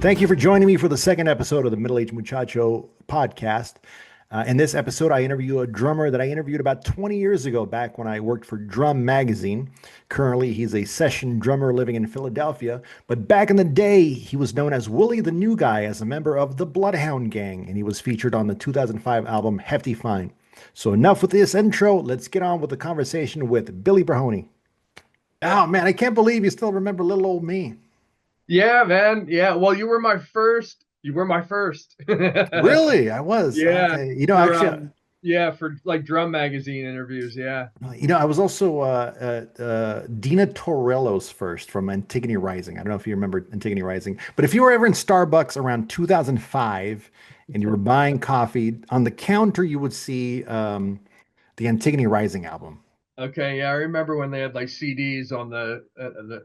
Thank you for joining me for the second episode of the Middle Aged Muchacho podcast. In this episode, I interview a drummer that I interviewed about 20 years ago, back when I worked for Drum Magazine. Currently, he's a session drummer living in Philadelphia. But back in the day, he was known as Willie the New Guy, as a member of the Bloodhound Gang, and he was featured on the 2005 album Hefty Fine. So enough with this intro. Let's get on with the conversation with Billy Brehony. Oh man, I can't believe you still remember little old me. Yeah, man. Yeah. Well, you were my first. You were my first. Really? I was. Yeah. Okay. For Actually, yeah, for like drum magazine interviews. Yeah. I was also Dina Torello's first from Antigone Rising. I don't know if you remember Antigone Rising, but if you were ever in Starbucks around 2005 and you were buying coffee, on the counter you would see the Antigone Rising album. Okay. Yeah, I remember when they had like CDs on the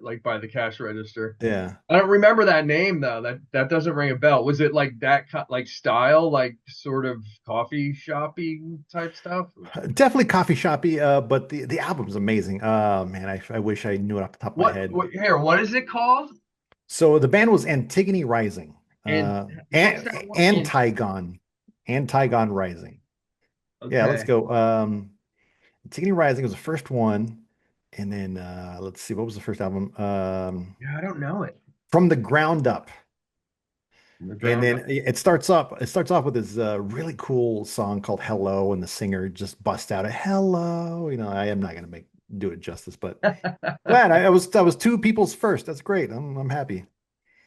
like by the cash register. Yeah, I don't remember that name though. That doesn't ring a bell. Was it like that like style, like sort of coffee shoppy type stuff? definitely coffee shoppy, but the album's amazing. Man, I wish I knew it off the top of my head. What is it called? So the band was Antigone Rising, And what's that one? Antigone Rising. Yeah, let's Okay. go. Antigone Rising was the first one, and then let's see, what was the first album? Yeah, I don't know it. From the Ground Up, From the and ground then up. it starts off with this really cool song called "Hello," and the singer just busts out a "Hello." I am not gonna make do it justice, but glad I was two people's first. That's great. I'm happy.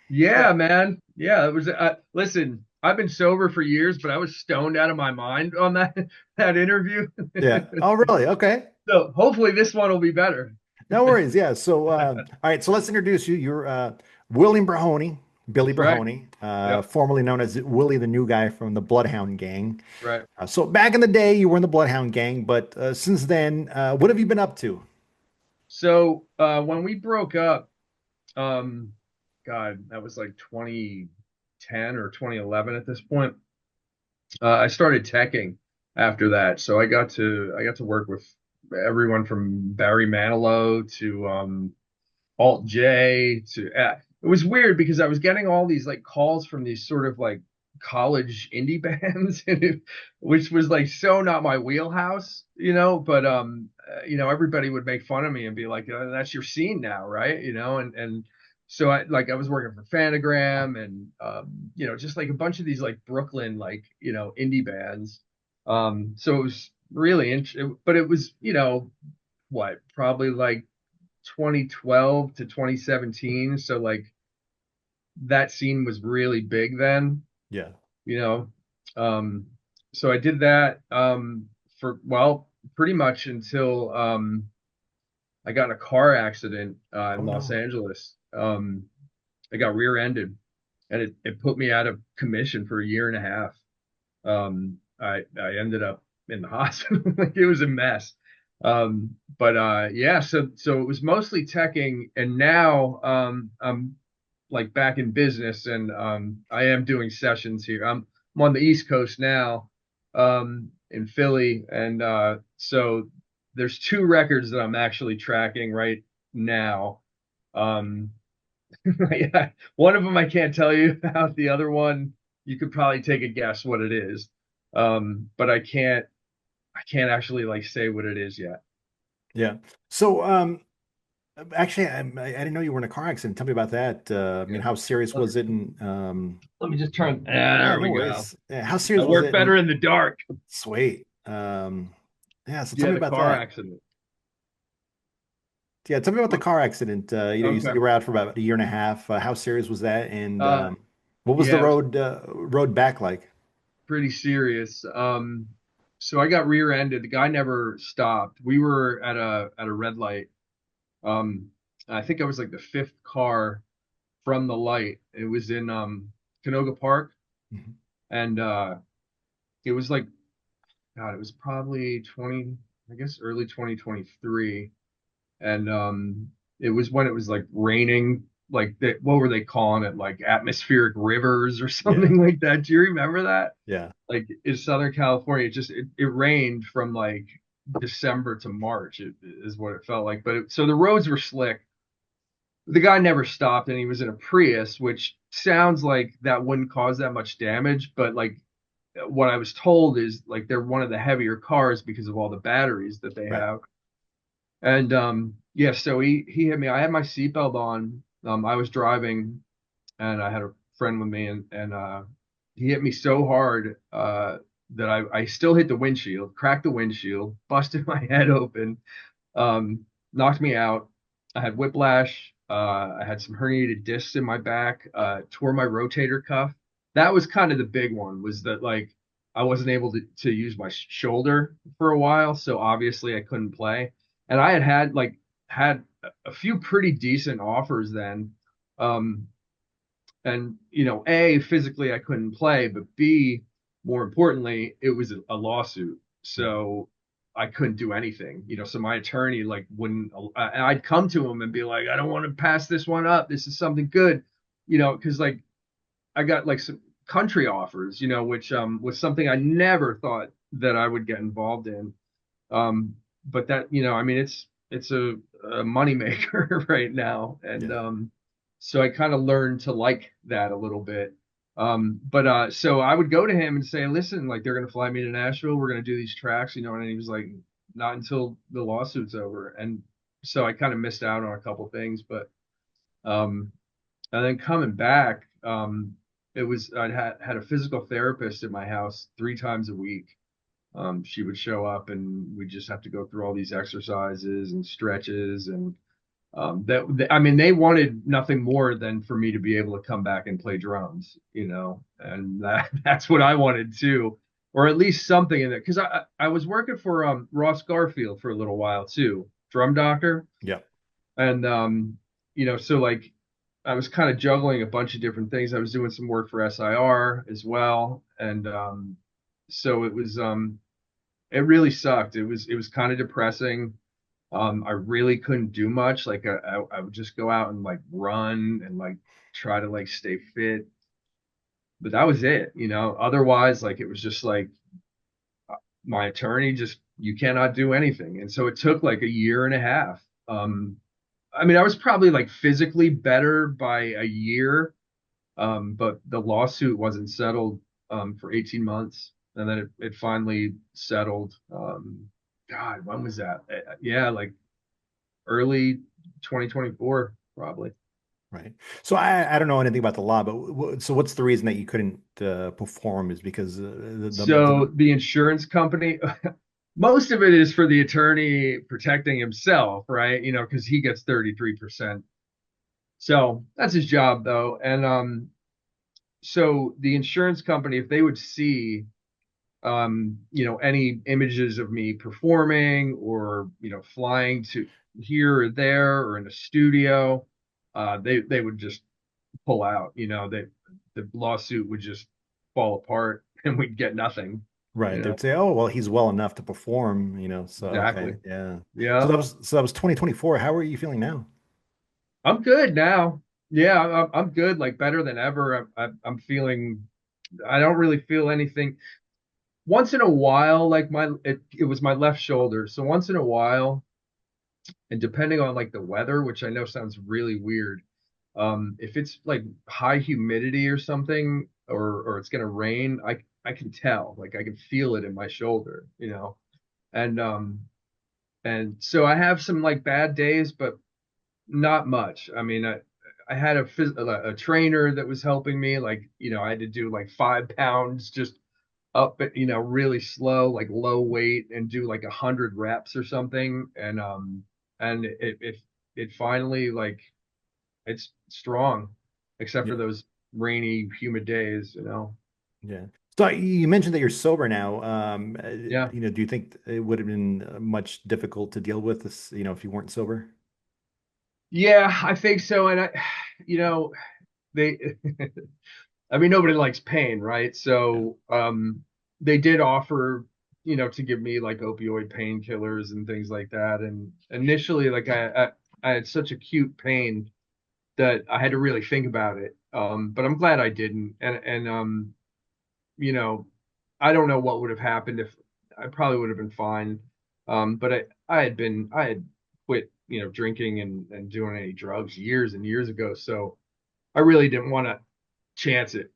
Yeah, Yeah, man. Yeah, it was. Listen, I've been sober for years, but I was stoned out of my mind on that that interview. yeah. Oh, really? Okay. So hopefully this one will be better. No worries. Yeah. So, all right. So let's introduce you. You're William Brehony, Billy That's right. Brehony, Yep. formerly known as Willie the New Guy from the Bloodhound Gang. Right. So back in the day, you were in the Bloodhound Gang, but since then, what have you been up to? So when we broke up, um, God, that was like 2010 or 2011 at this point. I started teching after that, so I got to work with everyone from Barry Manilow to Alt J to it was weird because I was getting all these like calls from these sort of like college indie bands which was like so not my wheelhouse, but everybody would make fun of me and be like, that's your scene now, right? And so I was working for Fanagram and just like a bunch of these like Brooklyn like indie bands. So it was really interesting, but it was what, probably like 2012 to 2017. So like that scene was really big then, Yeah. you know. Um, so I did that for, well, pretty much until I got in a car accident Oh in Los no. Angeles. I got rear-ended and it put me out of commission for a year and a half. I ended up in the hospital. Like it was a mess. But yeah, so it was mostly teching, and now I'm like back in business, and I am doing sessions here. I'm on the East Coast now, in Philly, and so there's two records that I'm actually tracking right now. Um, yeah, one of them I can't tell you about. The other one, you could probably take a guess what it is. But I can't actually like say what it is yet. Yeah. So, actually, I didn't know you were in a car accident. Tell me about that. I mean, Yeah. how serious Let was it? And let me just turn. yeah, There no we go. worries. Yeah, how I serious was work it? better And in the dark. sweet. Yeah. So tell Yeah, me the about car that. accident. Yeah, tell me about the car accident. You said Okay. you were out for about a year and a half. How serious was that? And Uh, what was the yeah, it was road back like? pretty serious. So I got rear-ended. The guy never stopped. We were at a red light. Um, I think I was like the fifth car from the light. It was in Canoga Park, Mhm. and it was like, God, it was probably 20, I guess early 2023. And it was when it was like raining, like what were they calling it? Like atmospheric rivers or Yeah, something like that. Do you remember that? yeah, Like in Southern California, it rained from like December to March, is what it felt like. So the roads were slick. The guy never stopped, and he was in a Prius, which sounds like that wouldn't cause that much damage, but like what I was told is like they're one of the heavier cars because of all the batteries that they Right. have. And yeah, so he hit me. I had my seatbelt on. I was driving and I had a friend with me, and he hit me so hard that I still hit the windshield, cracked the windshield, busted my head open, um, knocked me out. I had whiplash. I had some herniated discs in my back. Tore my rotator cuff. That was kind of the big one. Was that like I wasn't able to use my shoulder for a while, so obviously I couldn't play. And I had a few pretty decent offers then. Um, and A, physically I couldn't play, but B, more importantly, it was a lawsuit, so I couldn't do anything. So my attorney like wouldn't. I'd come to him and be like, I don't want to pass this one up. This is something good, because like I got like some country offers, which was something I never thought that I would get involved in. But that, I mean, it's a money maker right now, and Yeah. so I kind of learned to like that a little bit. But so I would go to him and say, listen, like they're gonna fly me to Nashville, we're gonna do these tracks, and he was like, not until the lawsuit's over. And so I kind of missed out on a couple things, but um, and then coming back, it was I had a physical therapist at my house 3 times a week. She would show up and we just have to go through all these exercises and stretches, and I mean they wanted nothing more than for me to be able to come back and play drums, and that's what I wanted too, or at least something in it, because I was working for Ross Garfield for a little while too, drum doctor. Yeah. And so like I was kind of juggling a bunch of different things. I was doing some work for SIR as well, and so it really sucked. It was kind of depressing. I really couldn't do much. Like I would just go out and like run and like try to like stay fit, but that was it. Otherwise, like it was just like my attorney just you cannot do anything, and so it took like a year and a half. I mean, I was probably like physically better by a year, but the lawsuit wasn't settled for 18 months, and then it finally settled. God, when was that? Yeah, like early 2024, probably. Right. So I don't know anything about the law, but so what's the reason that you couldn't perform is because So the insurance company, most of it is for the attorney protecting himself, right? Because he gets 33%. So that's his job, though. And so the insurance company, if they would see any images of me performing or, flying to here or there or in a studio, they would just pull out. The lawsuit would just fall apart and we'd get nothing. right, You they know would say, "Oh, well, he's well enough to perform," so okay, exactly. yeah. Yeah, So that was 2024. How are you feeling now? I'm good now. Yeah, I'm good. Like better than ever. I'm feeling. I don't really feel anything. Once in a while, like it was my left shoulder. So once in a while, and depending on like the weather, which I know sounds really weird, if it's like high humidity or something, or it's gonna rain, I can tell, like I can feel it in my shoulder, and and so I have some like bad days, but not much. I mean, I had a trainer that was helping me, like I had to do like 5 pounds just up, really slow, like low weight, and do like 100 reps or something, and it finally like it's strong, except Yeah, for those rainy, humid days. yeah. So you mentioned that you're sober now. Yeah, Do you think it would have been much difficult to deal with this, if you weren't sober? yeah, I think so. And you know, they, I mean, nobody likes pain, right? Yeah. So, they did offer, to give me like opioid painkillers and things like that. And initially, like I had such acute pain that I had to really think about it. But I'm glad I didn't. And you know, I don't know what would have happened if I probably would have been fine. But I had quit, drinking and doing any drugs years and years ago. So I really didn't want to. chance it,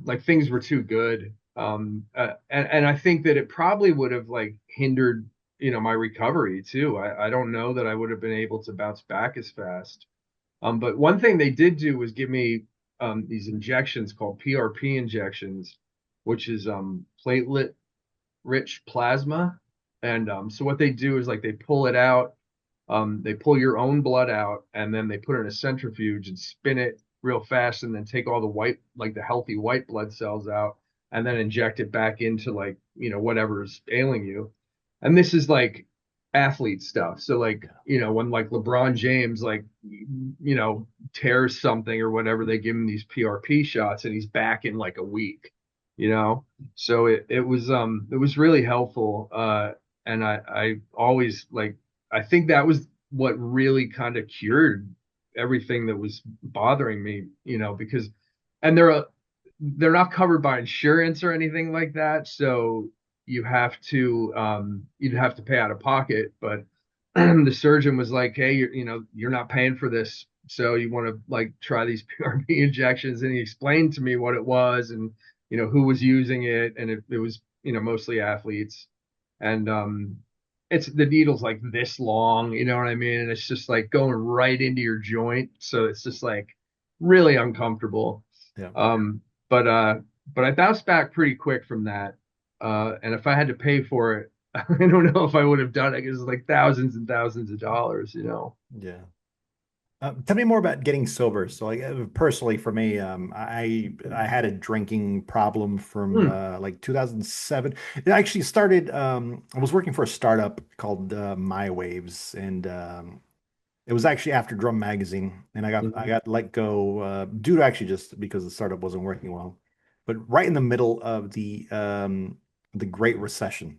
like things were too good. And I think that it probably would have like hindered, my recovery too. I don't know that I would have been able to bounce back as fast. But one thing they did do was give me these injections called PRP injections, which is platelet rich plasma. And so what they do is like they pull it out, they pull your own blood out, and then they put it in a centrifuge and spin it real fast, and then take all the white, like the healthy white blood cells out, and then inject it back into like, whatever's ailing you. And this is like athlete stuff. So like, when like LeBron James like, tears something or whatever, they give him these PRP shots and he's back in like a week, you know? So it was really helpful. And I always like, I think that was what really kind of cured everything that was bothering me, because, and they're not covered by insurance or anything like that. So you'd have to pay out of pocket, but the surgeon was like, hey, you're not paying for this. So you want to like try these PRP injections. And he explained to me what it was and, who was using it. And it was, mostly athletes. And it's the needle's like this long, you know what I mean? And it's just like going right into your joint. So it's just like really uncomfortable. Yeah. Um, but uh, but I bounced back pretty quick from that. And if I had to pay for it, I don't know if I would have done it because it's like thousands and thousands of dollars. Yeah. Tell me more about getting sober. So, like personally, for me, I had a drinking problem from Hmm. like 2007. It actually started. I was working for a startup called My Waves, and it was actually after Drum Magazine, and I Hmm. got let go due to actually just because the startup wasn't working well. But right in the middle of the Great Recession.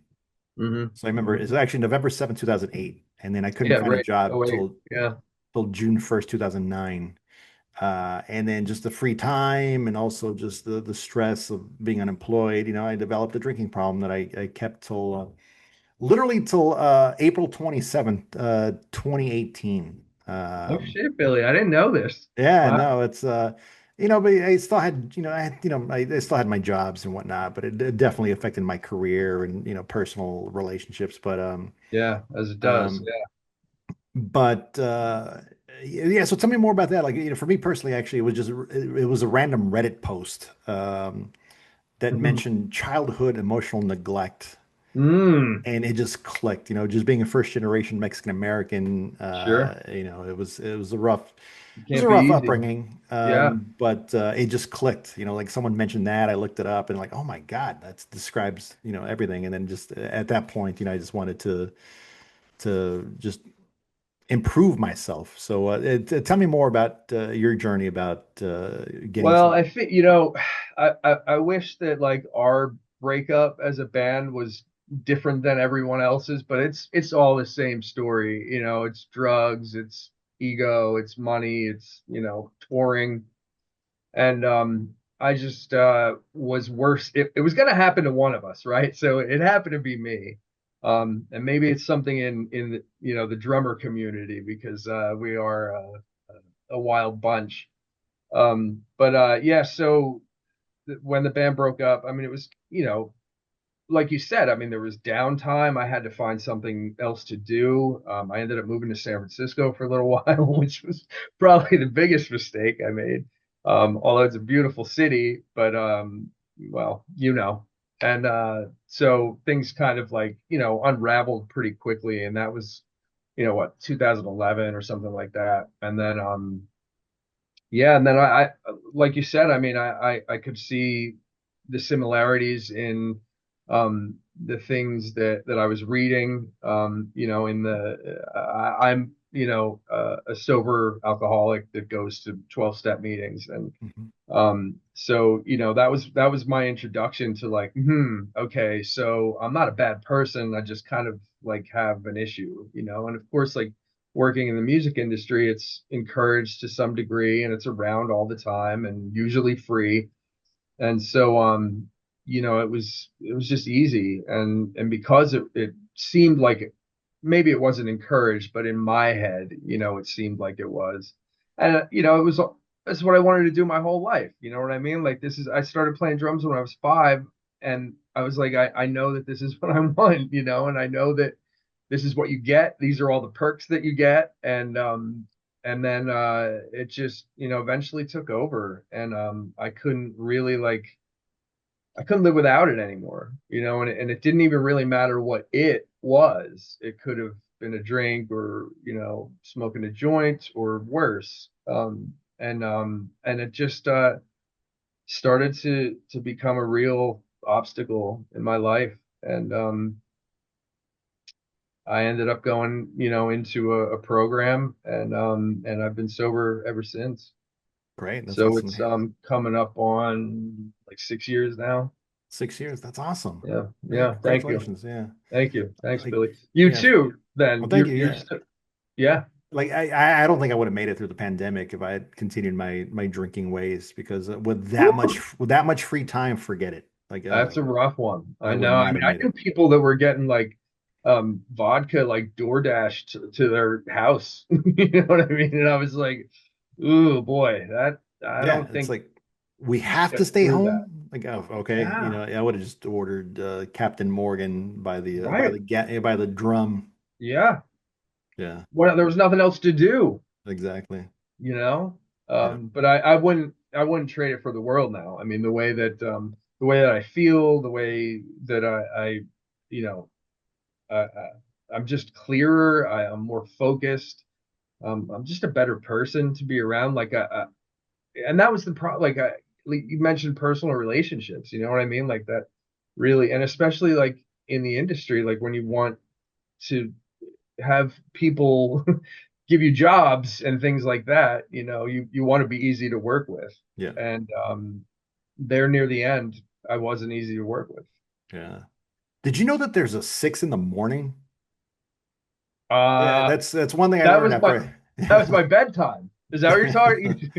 Hmm. So I remember Hmm. it's actually November 7th, 2008, and then I couldn't Yeah, find a right. Oh job wait. till Yeah. June 1st, 2009. And then just the free time and also just the stress of being unemployed, I developed a drinking problem that I kept till literally till April 27th, 2018. Oh shit, Billy. I didn't know this. Yeah, Wow. no, it's but I still had, I still had my jobs and whatnot, but it definitely affected my career and, personal relationships. Yeah, as it does. Um, Yeah. But yeah, so tell me more about that. Like, for me personally, actually, it was a random Reddit post that Hmm. mentioned childhood emotional neglect, Mm. and it just clicked. Just being a first generation Mexican American, Sure. It it was can't a be rough easy. upbringing. Yeah. But it just clicked. Like someone mentioned that, I looked it up and like, oh my God, that describes everything. And then just at that point, I just wanted to just improve myself. So, tell me more about your journey about getting Well, sober. I think, I wish that like our breakup as a band was different than everyone else's, but it's all the same story. It's drugs, it's ego, it's money, it's, touring. And I just was worse. It was gonna happen to one of us, right? So it happened to be me. And maybe it's something in the, the drummer community because we are a wild bunch. But yeah, so when the band broke up, I mean, it was, like you said, I mean, there was downtime. I had to find something else to do. I ended up moving to San Francisco for a little while, which was probably the biggest mistake I made. Although it's a beautiful city, but well, and so things kind of like, unraveled pretty quickly, and that was, what, 2011 or something like that. And then yeah, and then like you said, I mean, I could see the similarities in the things that I was reading. In I'm a sober alcoholic that goes to 12-step meetings, and Mhm. so that was my introduction to like, okay, so I'm not a bad person. I just kind of like have an issue, and of course, like working in the music industry, it's encouraged to some degree and it's around all the time and usually free. And so it was just easy, and because it seemed like maybe it wasn't encouraged, but in my head, it seemed like it was. And it was that's what I wanted to do my whole life. You know what I mean? Like this is I started playing drums when I was 5, and I was like, I know that this is what I want, and I know that this is what you get. These are all the perks that you get, and then it just eventually took over, and I couldn't live without it anymore, and it didn't even really matter what it was. It could have been a drink or, smoking a joint or worse. And it just started to become a real obstacle in my life. And I ended up going, into a program, and I've been sober ever since. Great. That's So awesome. it's coming up on like 6 years now. 6 years. That's awesome. Yeah, Yeah, yeah. Thank you. congratulations. Yeah. Thank you. Thanks, Like, Billy. You yeah. too, Well, then. thank you. You're Yeah. still, yeah. Like I don't think I would have made it through the pandemic if I had continued my drinking ways because Whew, with that much free time, forget it. Like that's a rough one. I I would know. I not mean, have I made knew it. people that were getting like vodka like DoorDash to their house. You know what I mean? And I was like, ooh boy, that I Yeah, don't it's think like we you can have get to stay through that. home. Like, oh, okay, Yeah, I would have just ordered Captain Morgan right. by the drum. Yeah. Yeah, Well, there was nothing else to do. exactly. you know. Yeah, But I wouldn't trade it for the world now. I mean, the way that I feel, the way that I you know, I'm just clearer. I'm more focused. I'm just a better person to be around. And that was the problem. Like you mentioned personal relationships. You know what I mean? Like that really, and especially like in the industry, like when you want to have people give you jobs and things like that, you want to be easy to work with. yeah, And there near the end, I wasn't easy to work with. yeah. Did you know that there's a 6 in the morning? Yeah, Uh, that's one thing I that learned was my after that was my bedtime. Is that what you're talking?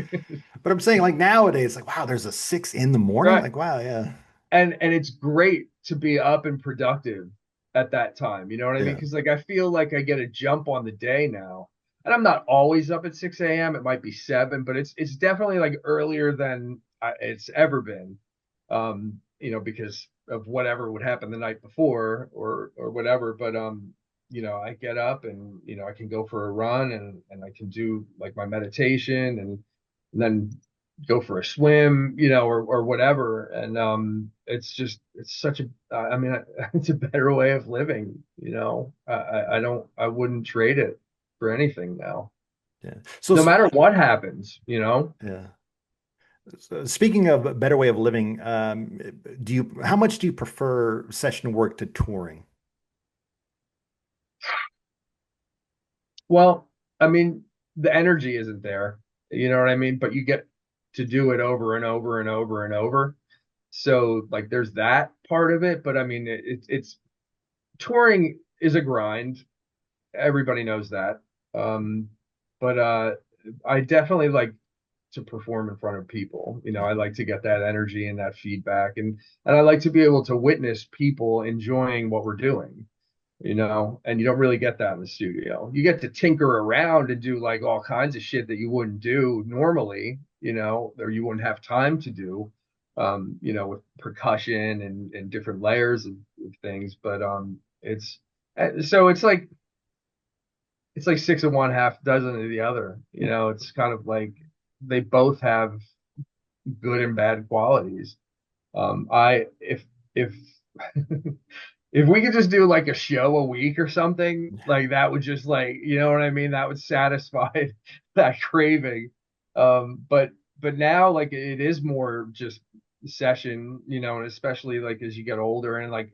But I'm saying like nowadays, like wow, there's a 6 in the morning. Right. Like wow, yeah, And it's great to be up and productive at that time. You know what I mean? yeah, Because like I feel like I get a jump on the day now. And I'm not always up at 6 a.m. It might be 7, but it's definitely like earlier than it's ever been. Because of whatever would happen the night before or whatever. But I get up and I can go for a run and I can do like my meditation and then go for a swim, or whatever. And it's such a, I mean, it's a better way of living. I wouldn't trade it for anything now, yeah. no matter what happens. Yeah. So speaking of a better way of living, how much do you prefer session work to touring? Well, I mean, the energy isn't there, you know what I mean? But you get to do it over and over and over and over. So like there's that part of it, but I mean it's touring is a grind. Everybody knows that. Um, but I definitely like to perform in front of people. I like to get that energy and that feedback, and I like to be able to witness people enjoying what we're doing. And you don't really get that in the studio. You get to tinker around and do like all kinds of shit that you wouldn't do normally, or you wouldn't have time to do, with percussion and different layers of things. But so it's like six of one, half dozen of the other. It's kind of like they both have good and bad qualities. I if if we could just do like a show a week or something, like that would just like, you know what I mean? That would satisfy that craving. But now like it is more just session, and especially like as you get older and like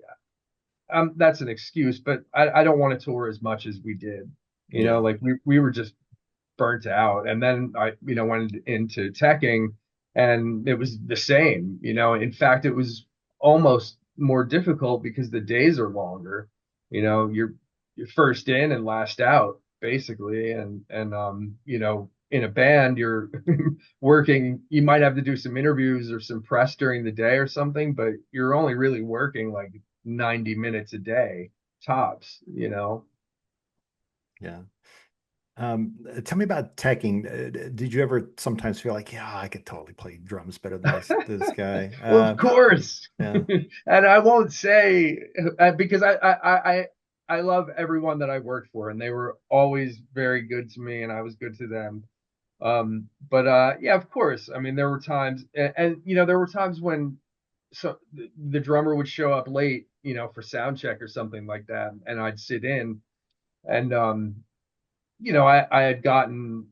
that's an excuse, but I don't want to tour as much as we did. Yeah. Like we were just burnt out. And then I, went into teching and it was the same. In fact, it was almost more difficult because the days are longer. You're first in and last out basically. And in a band, you're working, you might have to do some interviews or some press during the day or something, but you're only really working like 90 minutes a day tops. Yeah. Tell me about teching. Did you ever sometimes feel like, yeah, I could totally play drums better than this guy? Well, of course. Yeah, And I won't say because I love everyone that I worked for, and they were always very good to me, and I was good to them. But yeah, of course. I mean, there were times, and you know, there were times when the drummer would show up late, you know, for sound check or something like that, and I'd sit in, and you know, I had gotten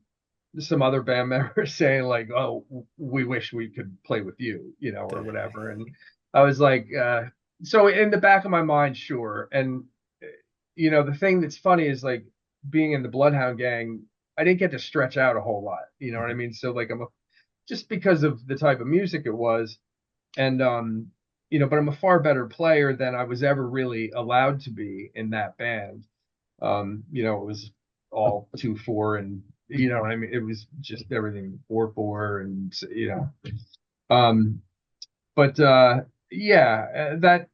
some other band members saying like, "Oh, we wish we could play with you," you know, or whatever. And I was like, so in the back of my mind, sure. And you know, the thing that's funny is like being in the Bloodhound Gang, I didn't get to stretch out a whole lot. You know what I mean? So like just because of the type of music it was, and you know, but I'm a far better player than I was ever really allowed to be in that band. You know, it was all 2/4 and you know what I mean? It was just everything 4/4 and you know. Um, but yeah, that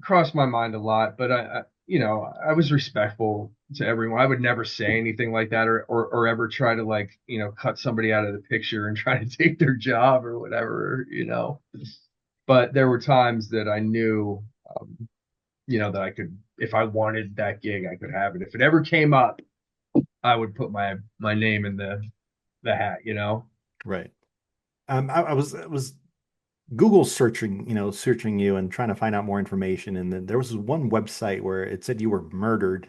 crossed my mind a lot. But you know, I was respectful to everyone. I would never say anything like that or ever try to like, you know, cut somebody out of the picture and try to take their job or whatever, you know. But there were times that I knew, you know, that I could, if I wanted that gig, I could have it. If it ever came up, I would put my name in the hat, you know. right. I was Google searching, searching you and trying to find out more information, and then there was this one website where it said you were murdered,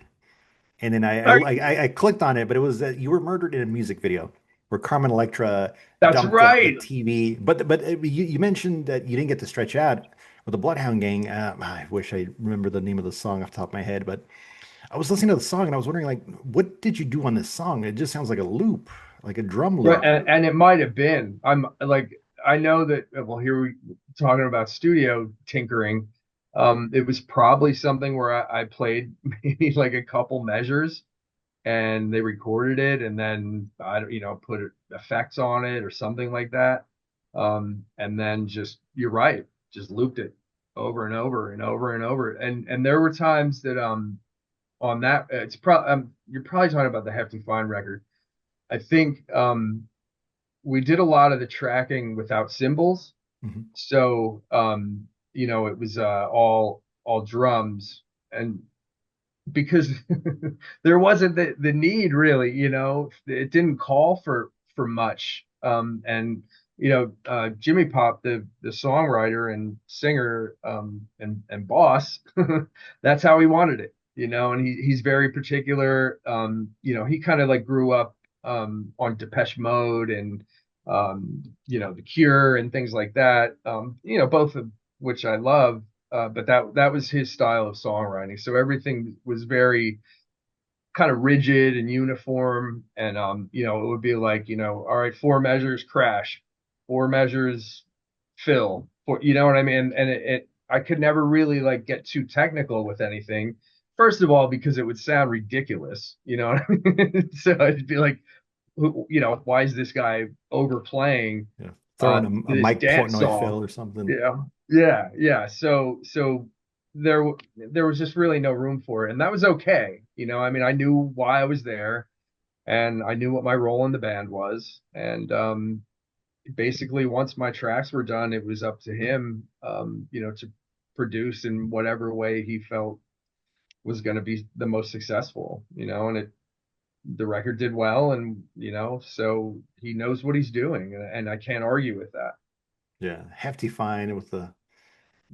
and then Are you- I clicked on it, but it was that you were murdered in a music video where Carmen Electra That's dumped the right. TV. But you mentioned that you didn't get to stretch out with the Bloodhound Gang. I wish I remember the name of the song off the top of my head, but I was listening to the song and I was wondering, like, what did you do on this song? It just sounds like a loop, like a drum Right, loop. and it might have been. I'm like, I know that. Well, here we talking about studio tinkering. It was probably something where I played maybe like a couple measures, and they recorded it, and then I, don't- you know, put effects on it or something like that. And then just you're right, just looped it over and over and over and over. And there were times that on that it's probably you're probably talking about the Hefty Fine record. I think we did a lot of the tracking without cymbals. Mhm. So you know, it was all drums and because there wasn't the need really, you know, it didn't call for much. And you know, Jimmy Pop, the songwriter and singer and boss, that's how he wanted it, you know, and he's very particular. You know, he kind of like grew up on Depeche Mode and you know, The Cure and things like that. You know, both of which I love, but that was his style of songwriting. So everything was very kind of rigid and uniform. And you know, it would be like, you know, all right, four measures crash, four measures fill, you know what I mean? And it I could never really like get too technical with anything. First of all, because it would sound ridiculous, you know what I mean? So I'd be like, you know, why is this guy overplaying Yeah. Throw in a this Mike dance Portnoy fill song? or something. Yeah, yeah. So there was just really no room for it, and that was okay. You know, I mean, I knew why I was there, and I knew what my role in the band was, and basically once my tracks were done, it was up to him, you know, to produce in whatever way he felt was going to be the most successful. You know, and it the record did well, and you know, so he knows what he's doing, and I can't argue with that. Yeah, Hefty Fine with the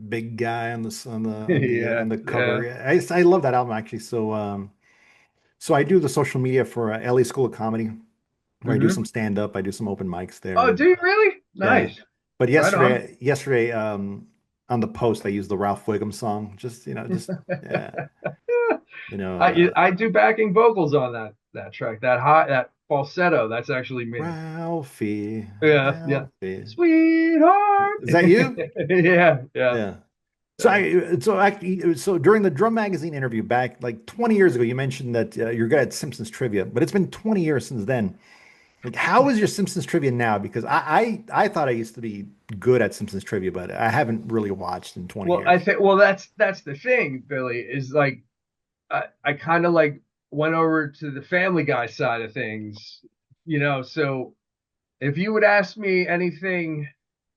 big guy on Yeah, on the yeah. cover. Yeah, I love that album actually. So I do the social media for LA School of Comedy, where I do some Hmm. stand up, I do some open mics there, Oh, and do you really? yeah. Nice. But Right on. yesterday on the post I used the Ralph Wiggum song. Just yeah, you know, I do backing vocals on that track. That high that falsetto, that's actually me. Ralphie, Yeah, yeah. Ralphie. Sweetheart. Is that you? Yeah, yeah, Yeah. yeah. So during the Drum Magazine interview back like 20 years ago, you mentioned that you're good at Simpsons trivia, but it's been 20 years since then. Like, how is your Simpsons trivia now? Because I thought I used to be good at Simpsons trivia, but I haven't really watched in 20 Well, I years. think well that's the thing, Billy, is like I kind of like went over to the Family Guy side of things, so if you would ask me anything,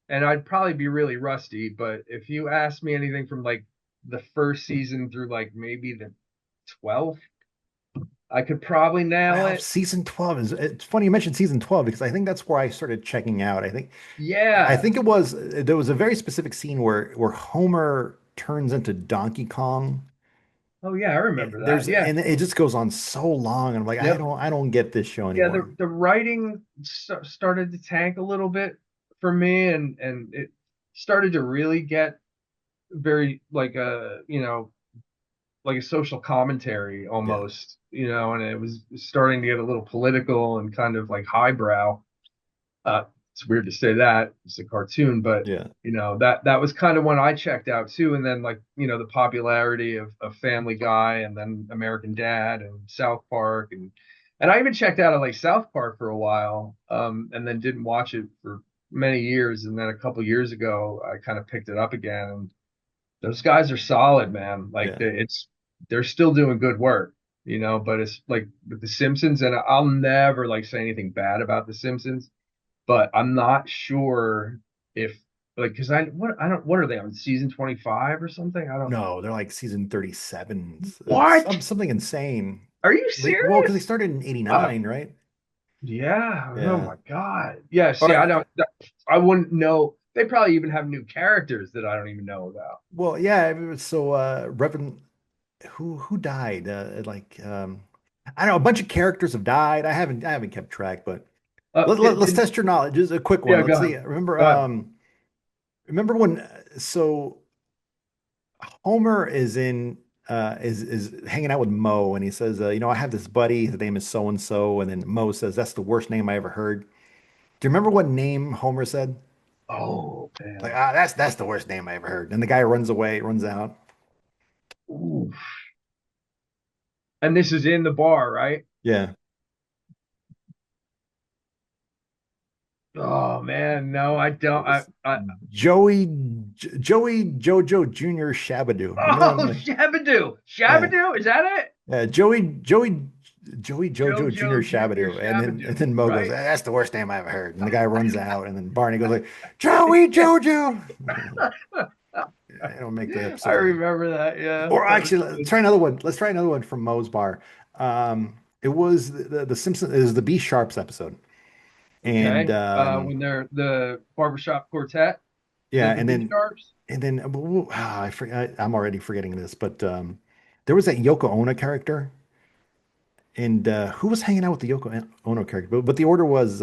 and I'd probably be really rusty, but if you ask me anything from like the first season through like maybe the 12th, I could probably nail Well, it. season 12 is, it's funny you mentioned season 12 because I think that's where I started checking out. I Yeah. think it was there was a very specific scene where Homer turns into Donkey Kong. Oh yeah, I remember that. There's Yeah. and it just goes on so long, and I'm like, Yep. I don't get this show Yeah, anymore. the writing started to tank a little bit for me, and it started to really get very like a social commentary Yeah, almost, and it was starting to get a little political and kind of like highbrow. It's weird to say that it's a cartoon, but yeah, that was kind of when I checked out too. And then like the popularity of Family Guy, and then American Dad and South Park, and I even checked out of like South Park for a while, and then didn't watch it for many years. And then a couple years ago, I kind of picked it up again. And those guys are solid, man. Like yeah. they're still doing good work, But it's like with the Simpsons, and I'll never like say anything bad about the Simpsons, but I'm not sure if like because I don't what are they on season 25 or something? I don't. No, they're like season 37, What? something insane. Are you Well, because they serious? started in Uh, 89, right? yeah. Oh Yeah. my God. Yeah. All See, I right. don't. I wouldn't know. They probably even have new characters that I don't even know about. Well, yeah. So, Reverend, who died? I don't know. A bunch of characters have died. I haven't kept track, but let's Did test your knowledge. Just a quick one. yeah? Let's Go see. ahead. Go ahead. Remember when? So Homer is hanging out with Mo, and he says, I have this buddy. His name is so and so, and then Mo says, "That's the worst name I ever heard." Do you remember what name Homer said? Oh Like, man. that's the worst name I ever heard. And the guy runs away, runs out. Ooh. And this is in the bar, right? Yeah. Oh man, no, I It don't. was I Joey Jojo Jr. Shabadoo. Remember that? Oh, Shabadoo. Yeah. Shabadoo, is that it? Yeah. Joey Jojo Jr. JoJo Junior Shabadoo. And Shabadoo, then Mo goes, right? that's the worst name I ever heard. And the guy runs out, and then Barney goes like, Joey Jojo. It'll make the I episode. remember that. Yeah, Or that was actually, let's good. try another one. Let's try another one from Mo's Bar. It was the Simpsons. It was the B Sharps episode, and Okay. When they're the barbershop quartet, yeah, the B Sharps. and then I'm already forgetting this, but there was that Yoko Ono character, and who was hanging out with the Yoko Ono character? But the order was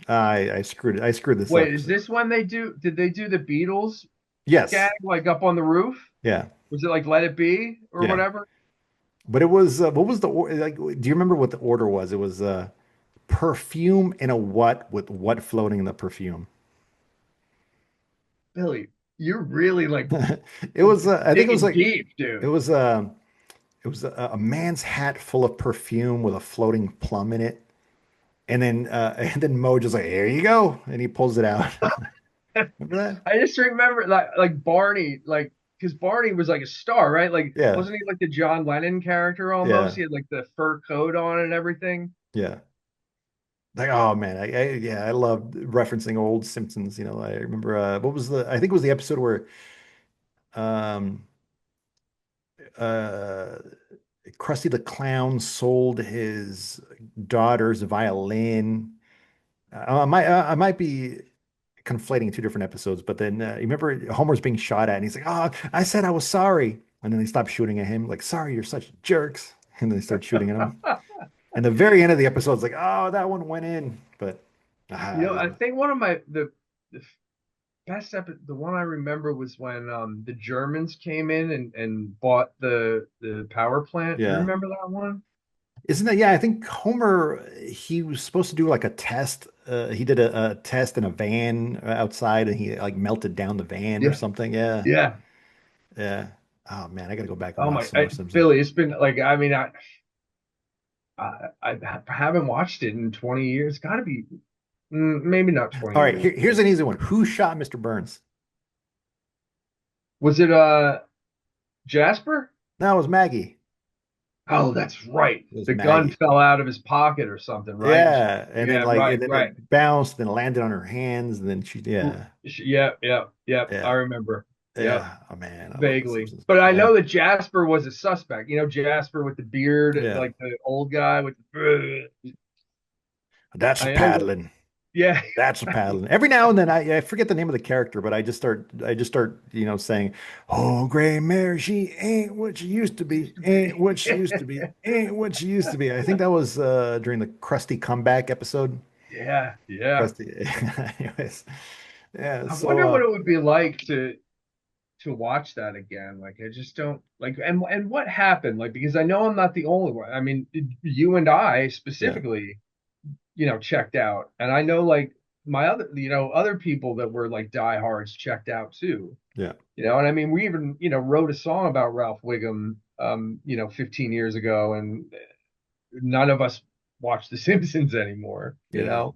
I screwed it. I screwed this Wait, up. is this when they do? Did they do the Beatles gag Yes, like up on the roof? yeah, Was it like Let It Be or yeah. whatever? But it was what was the like? Do you remember what the order was? It was perfume in a what with what floating in the perfume. Billy, you're really like It was I think it was digging like deep, it dude. was it was a man's hat full of perfume with a floating plum in it. And then Mo just like, here you go. And he pulls it out. Remember that? I just remember like Barney, like because Barney was like a star, right? Like Yeah. wasn't he like the John Lennon character almost? Yeah. He had like the fur coat on and everything. Yeah. Like, oh man, yeah, I loved referencing old Simpsons. I remember what was I think it was the episode where um uh Krusty the Clown sold his daughter's violin. I might be conflating two different episodes, but then you remember Homer's being shot at, and he's like, "Oh, I said I was sorry," and then they stop shooting at him, like, "Sorry, you're such jerks," and then they start shooting at him. And the very end of the episode is like, "Oh, that one went in," but I I love it. think one of my the best the one I remember was when the Germans came in and bought the power plant. You Yeah, remember that one? isn't that? Yeah, I think Homer he was supposed to do like a test. He did a test in a van outside, and he like melted down the van or Yeah. something. Yeah, Yeah. yeah. Oh man, I gotta go back and Oh watch my, some more Simpsons. Billy, it's been like I mean I haven't watched it in 20 years. Got to be maybe not 20 All right, years. here's an easy one. Who shot Mr. Burns? Was it Jasper? That was Maggie. Oh, that's right. It was The gun Maggie. fell out of his pocket or something, right? Yeah, and then Yeah, like, right, and then right. it bounced, and landed on her hands, and then Ooh, yeah, yeah, yeah, yeah. I yeah, remember. Yep, yeah. Oh man, I love The vaguely. Simpsons. But I Yeah, know that Jasper was a suspect. You know, Jasper with the beard, yeah. like the old guy with the. That's a I know that. paddling. Yeah, That's a paddling. Every now and then I forget the name of the character, but I just start, saying, "Oh, gray mare, she ain't what she used to be, ain't what she used to be, ain't what she used to be." I think that was during the Krusty comeback episode. yeah, yeah. Krusty, anyways, yeah. I So wonder what it would be like to watch that again. Like I just don't like and what happened? Like because I know I'm not the only one. I mean, you and I yeah, specifically, checked out. And I know like my other, other people that were like diehards checked out too. yeah, And I mean we even, wrote a song about Ralph Wiggum 15 years ago and none of us watch The Simpsons anymore. yeah.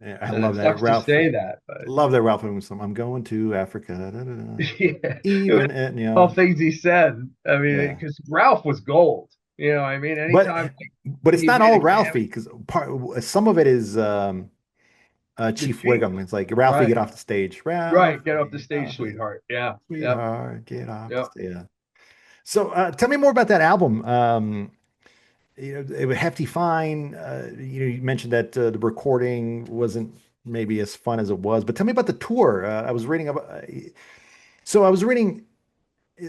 Yeah, I And it love that sucks to Ralph. say that, but Love that Ralph Wilson song. I'm going to Africa. Da, da, da. yeah, it was Even at, all things he said. I mean, yeah. because Ralph was gold. I mean, But anytime it's he not made all a cameo, Ralphie because some of it is the Chief chief, Wiggum. It's like Ralphie, right, get off the stage. right, get off the Ralphie, stage, Ralphie, sweetheart. Yeah, yep, sweetheart, get off the yep. stage. Yeah. So tell me more about that album. It was Hefty Fine. You mentioned that the recording wasn't maybe as fun as it was, but tell me about the tour. I was reading about. So I was reading.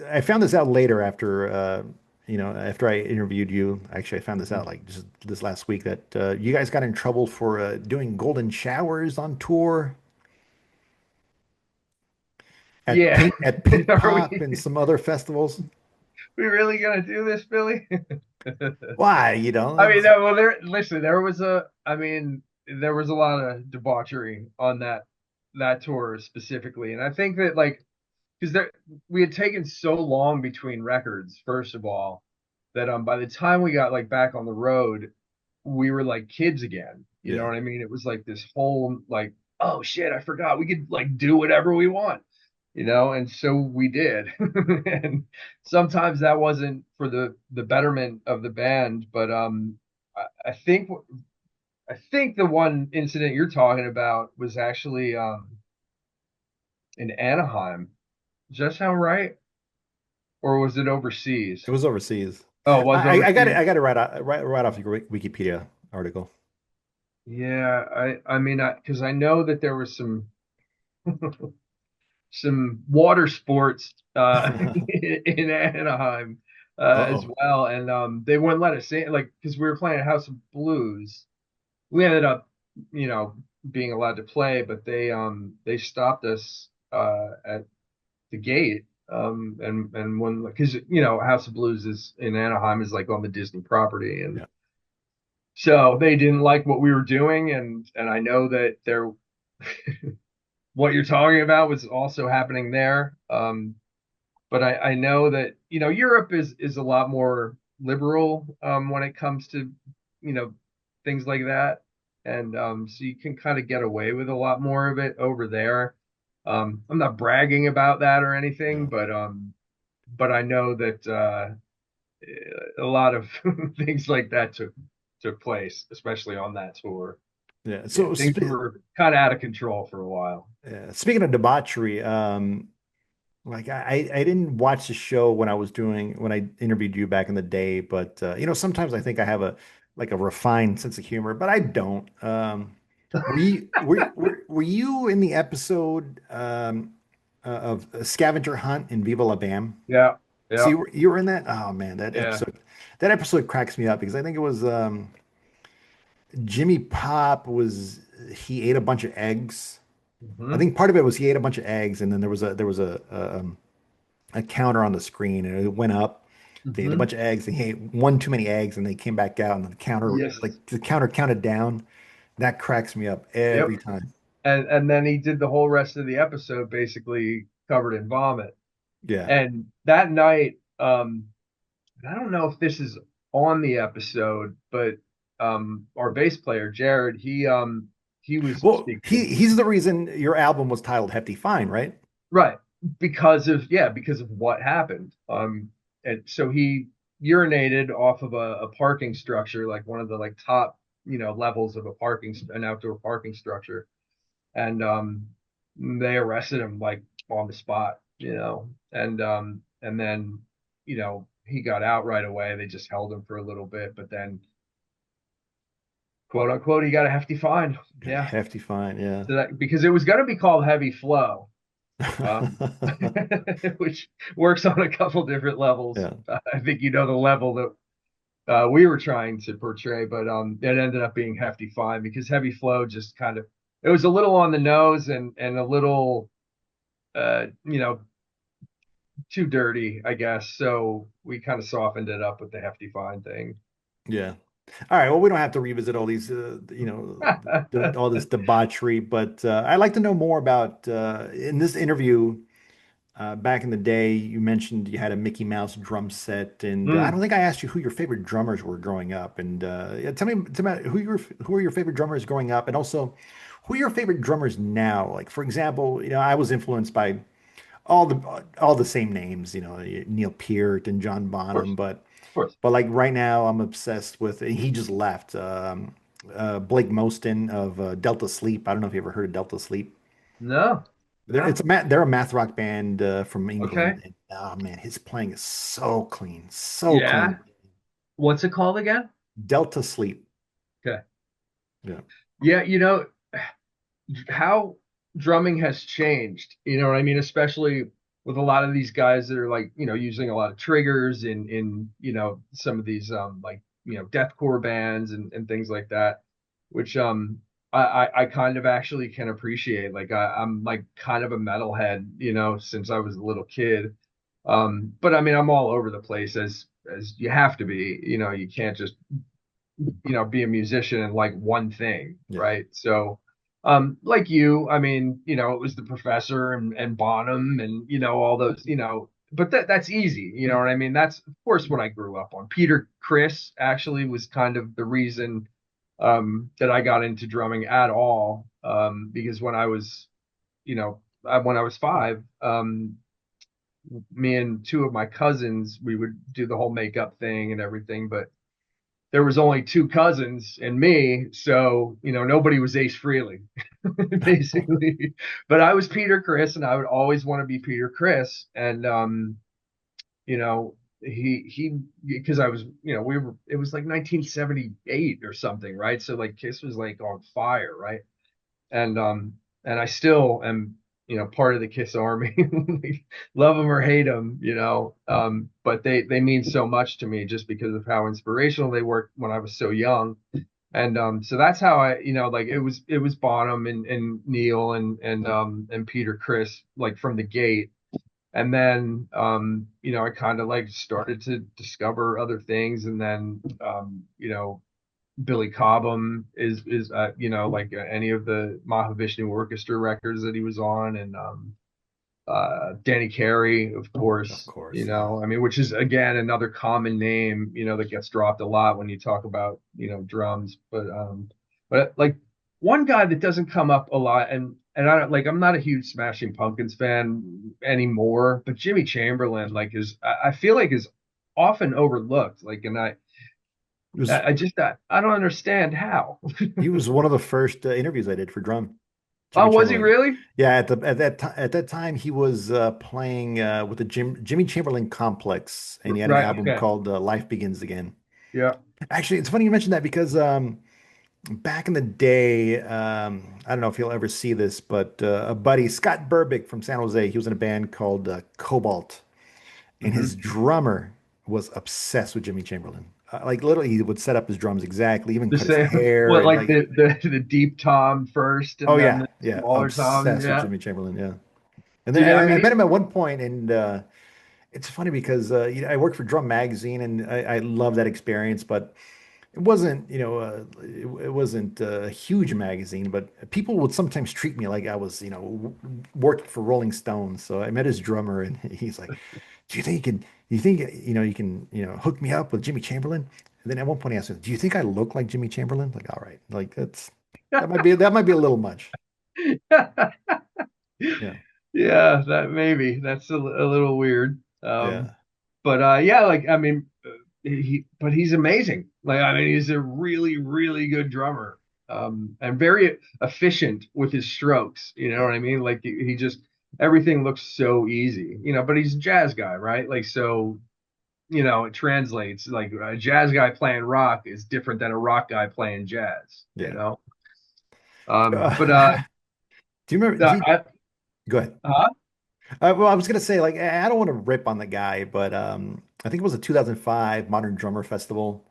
I found this out later after after I interviewed you. Actually, I found this out like just this last week that you guys got in trouble for doing golden showers on tour at Yeah. Pink Are Pop we and some other festivals. we really gonna do this, Billy? Why? I mean, no, well, listen, I mean, there was a lot of debauchery on that tour specifically, and I think that like because there we had taken so long between records, first of all, that by the time we got like back on the road, we were like kids again. You know Yeah, what I mean? It was like this whole like, oh shit, I forgot we could like do whatever we want. And so we did. And sometimes that wasn't for the betterment of the band, but I think the one incident you're talking about was actually in Anaheim. Does that sound right? Or was it it overseas? was overseas. Oh, it was I got it. overseas. I got it right off your Wikipedia article. Yeah, I mean, because I know that there was some water sports in Anaheim as Uh-oh. well, and they wouldn't let us in, like, because we were playing House of Blues. We ended up, you know, being allowed to play, but they stopped us at the gate. And when because House of Blues is in Anaheim is like on the Disney property, and Yeah. so they didn't like what we were doing, and I know that there what you're talking about was also happening there. But I know that Europe is a lot more liberal when it comes to you know things like that, and so you can kind of get away with a lot more of it over there. I'm not bragging about that or anything, No. but I know that a lot of things like that took place, especially on that tour. Yeah. Yeah, things were kind of out of control for a while. Speaking of debauchery, like I didn't watch the show when I interviewed you back in the day, but sometimes I think I have a like a refined sense of humor, but I don't. Were you in the episode of a Scavenger Hunt in Viva La Bam? Yeah, So yeah, you were in that? Oh man, yeah. that episode cracks me up because I think it was Jimmy Pop was he ate a bunch of eggs. I Hmm. think part of it was he ate a bunch of eggs, and then there was a counter on the screen, and it went up. They ate a Hmm. bunch of eggs. They ate one too many eggs, and they came back out, and Yes. the counter counted down. That cracks me up Yep. every time. And then he did the whole rest of the episode basically covered in vomit. Yeah. And that night, and I don't know if this is on the episode, but our bass player Jared, he was Well, speaking he's the reason your album was titled Hefty Fine, right? right because of what happened. and so he urinated off of a parking structure, like one of the like top, levels of an outdoor parking structure. And they arrested him like on the spot, and then, he got out right away. They just held him for a little bit, but then, quote unquote, he got a hefty fine. Yeah. Hefty fine, yeah. So that, because it was going to be called heavy flow, um, which works on a couple different levels. Yeah. I think the level that we were trying to portray, but it ended up being hefty fine because heavy flow just kind of, it was a little on the nose and a little too dirty, I guess. So we kind of softened it up with the hefty fine thing. Yeah. All right. Well, we don't have to revisit all these, all this debauchery, but I'd like to know more about in this interview. Back in the day, you mentioned you had a Mickey Mouse drum set, and I don't Mm, think I asked you who your favorite drummers were growing up. And yeah, tell me who are your favorite drummers growing up, and also who are your favorite drummers now? Like, for example, I was influenced by all the same names, Neil Peart and John of course, Bonham, of course. but like right now, I'm obsessed with. He just left. Blake Moston of Delta Sleep. I don't know if you ever heard of Delta Sleep. No, no. They're a math rock band from Okay. England. And, oh man, his playing is so clean, so Yeah. clean. What's it called again? Delta Sleep. Okay. Yeah. Yeah, how drumming has changed. You know what I mean? Especially with a lot of these guys that are like, using a lot of triggers in some of these like, deathcore bands and things like that, which I kind of actually can appreciate. Like I'm like kind of a metalhead, since I was a little kid. But I mean I'm all over the place as you have to be, you can't just be a musician and like one thing, Yeah. right? So, like I mean, it was the Professor and Bonham and all those, but that's easy, you know what I mean? That's of course what I grew up on. Peter Chris actually was kind of the reason that I got into drumming at all, because when I was, when I was 5, me and two of my cousins, we would do the whole makeup thing and everything, but there was only two cousins and me, so nobody was Ace Frehley, basically. But I was Peter Chris, and I would always want to be Peter Chris. And you know, he because I was, we were, it was like 1978 or something, right? So like Kiss was like on fire, right? And I still am, part of the Kiss Army. Love them or hate them, but they mean so much to me just because of how inspirational they were when I was so young. And so that's how I, like it was Bonham and Neil and Peter Chris like from the gate. And then I kind of like started to discover other things, and then Billy Cobham is like any of the Mahavishnu Orchestra records that he was on, and Danny Carey, of Of course, course. Yeah. I mean, which is again another common name, that gets dropped a lot when you talk about drums, but like one guy that doesn't come up a lot, and I don't like, I'm not a huge Smashing Pumpkins fan anymore, but Jimmy Chamberlain like I feel like is often overlooked, like, and It was I don't understand how. he was one of the first interviews I did for drum. Oh, Jimmy was he Chamberlain. really? Yeah, at that time he was playing with the Jimmy Chamberlain Complex, and he had an Right. album Okay. called Life Begins Again. Yeah. Actually, it's funny you mentioned that because back in the day, I don't know if you'll ever see this, but a buddy, Scott Burbick from San Jose, he was in a band called Cobalt, and his Hmm. drummer was obsessed with Jimmy Chamberlain. Like literally, he would set up his drums exactly, even The cut his same. hair, What, and like like, the deep tom first, oh and then yeah, the yeah, smaller tom. obsessed with Yeah. Jimmy Chamberlain, yeah. And then Dude, I I mean, met him at one point, and it's funny because I worked for Drum Magazine, and I love that experience, but it wasn't, it wasn't a huge magazine, but people would sometimes treat me like I was, working for Rolling Stones. So I met his drummer, and he's like, "Do you think you think, you can, hook me up with Jimmy Chamberlain?" And then at one point he asked me, "Do you think I look like Jimmy Chamberlain?" Like, all right, like that might be a little much. Yeah, yeah, that maybe that's a little weird. yeah. But yeah, like I mean, but he's amazing. Like I mean, he's a really, really good drummer, and very efficient with his strokes. You know Yeah. what I mean? Like he just everything looks so easy. You know, but he's a jazz guy, right? Like so, you know, it translates. Like a jazz guy playing rock is different than a rock guy playing jazz. You Yeah. know, Uh, but do you remember? I, Go ahead. huh? Well, I was gonna say, like, I don't want to rip on the guy, but I think it was a 2005 Modern Drummer Festival.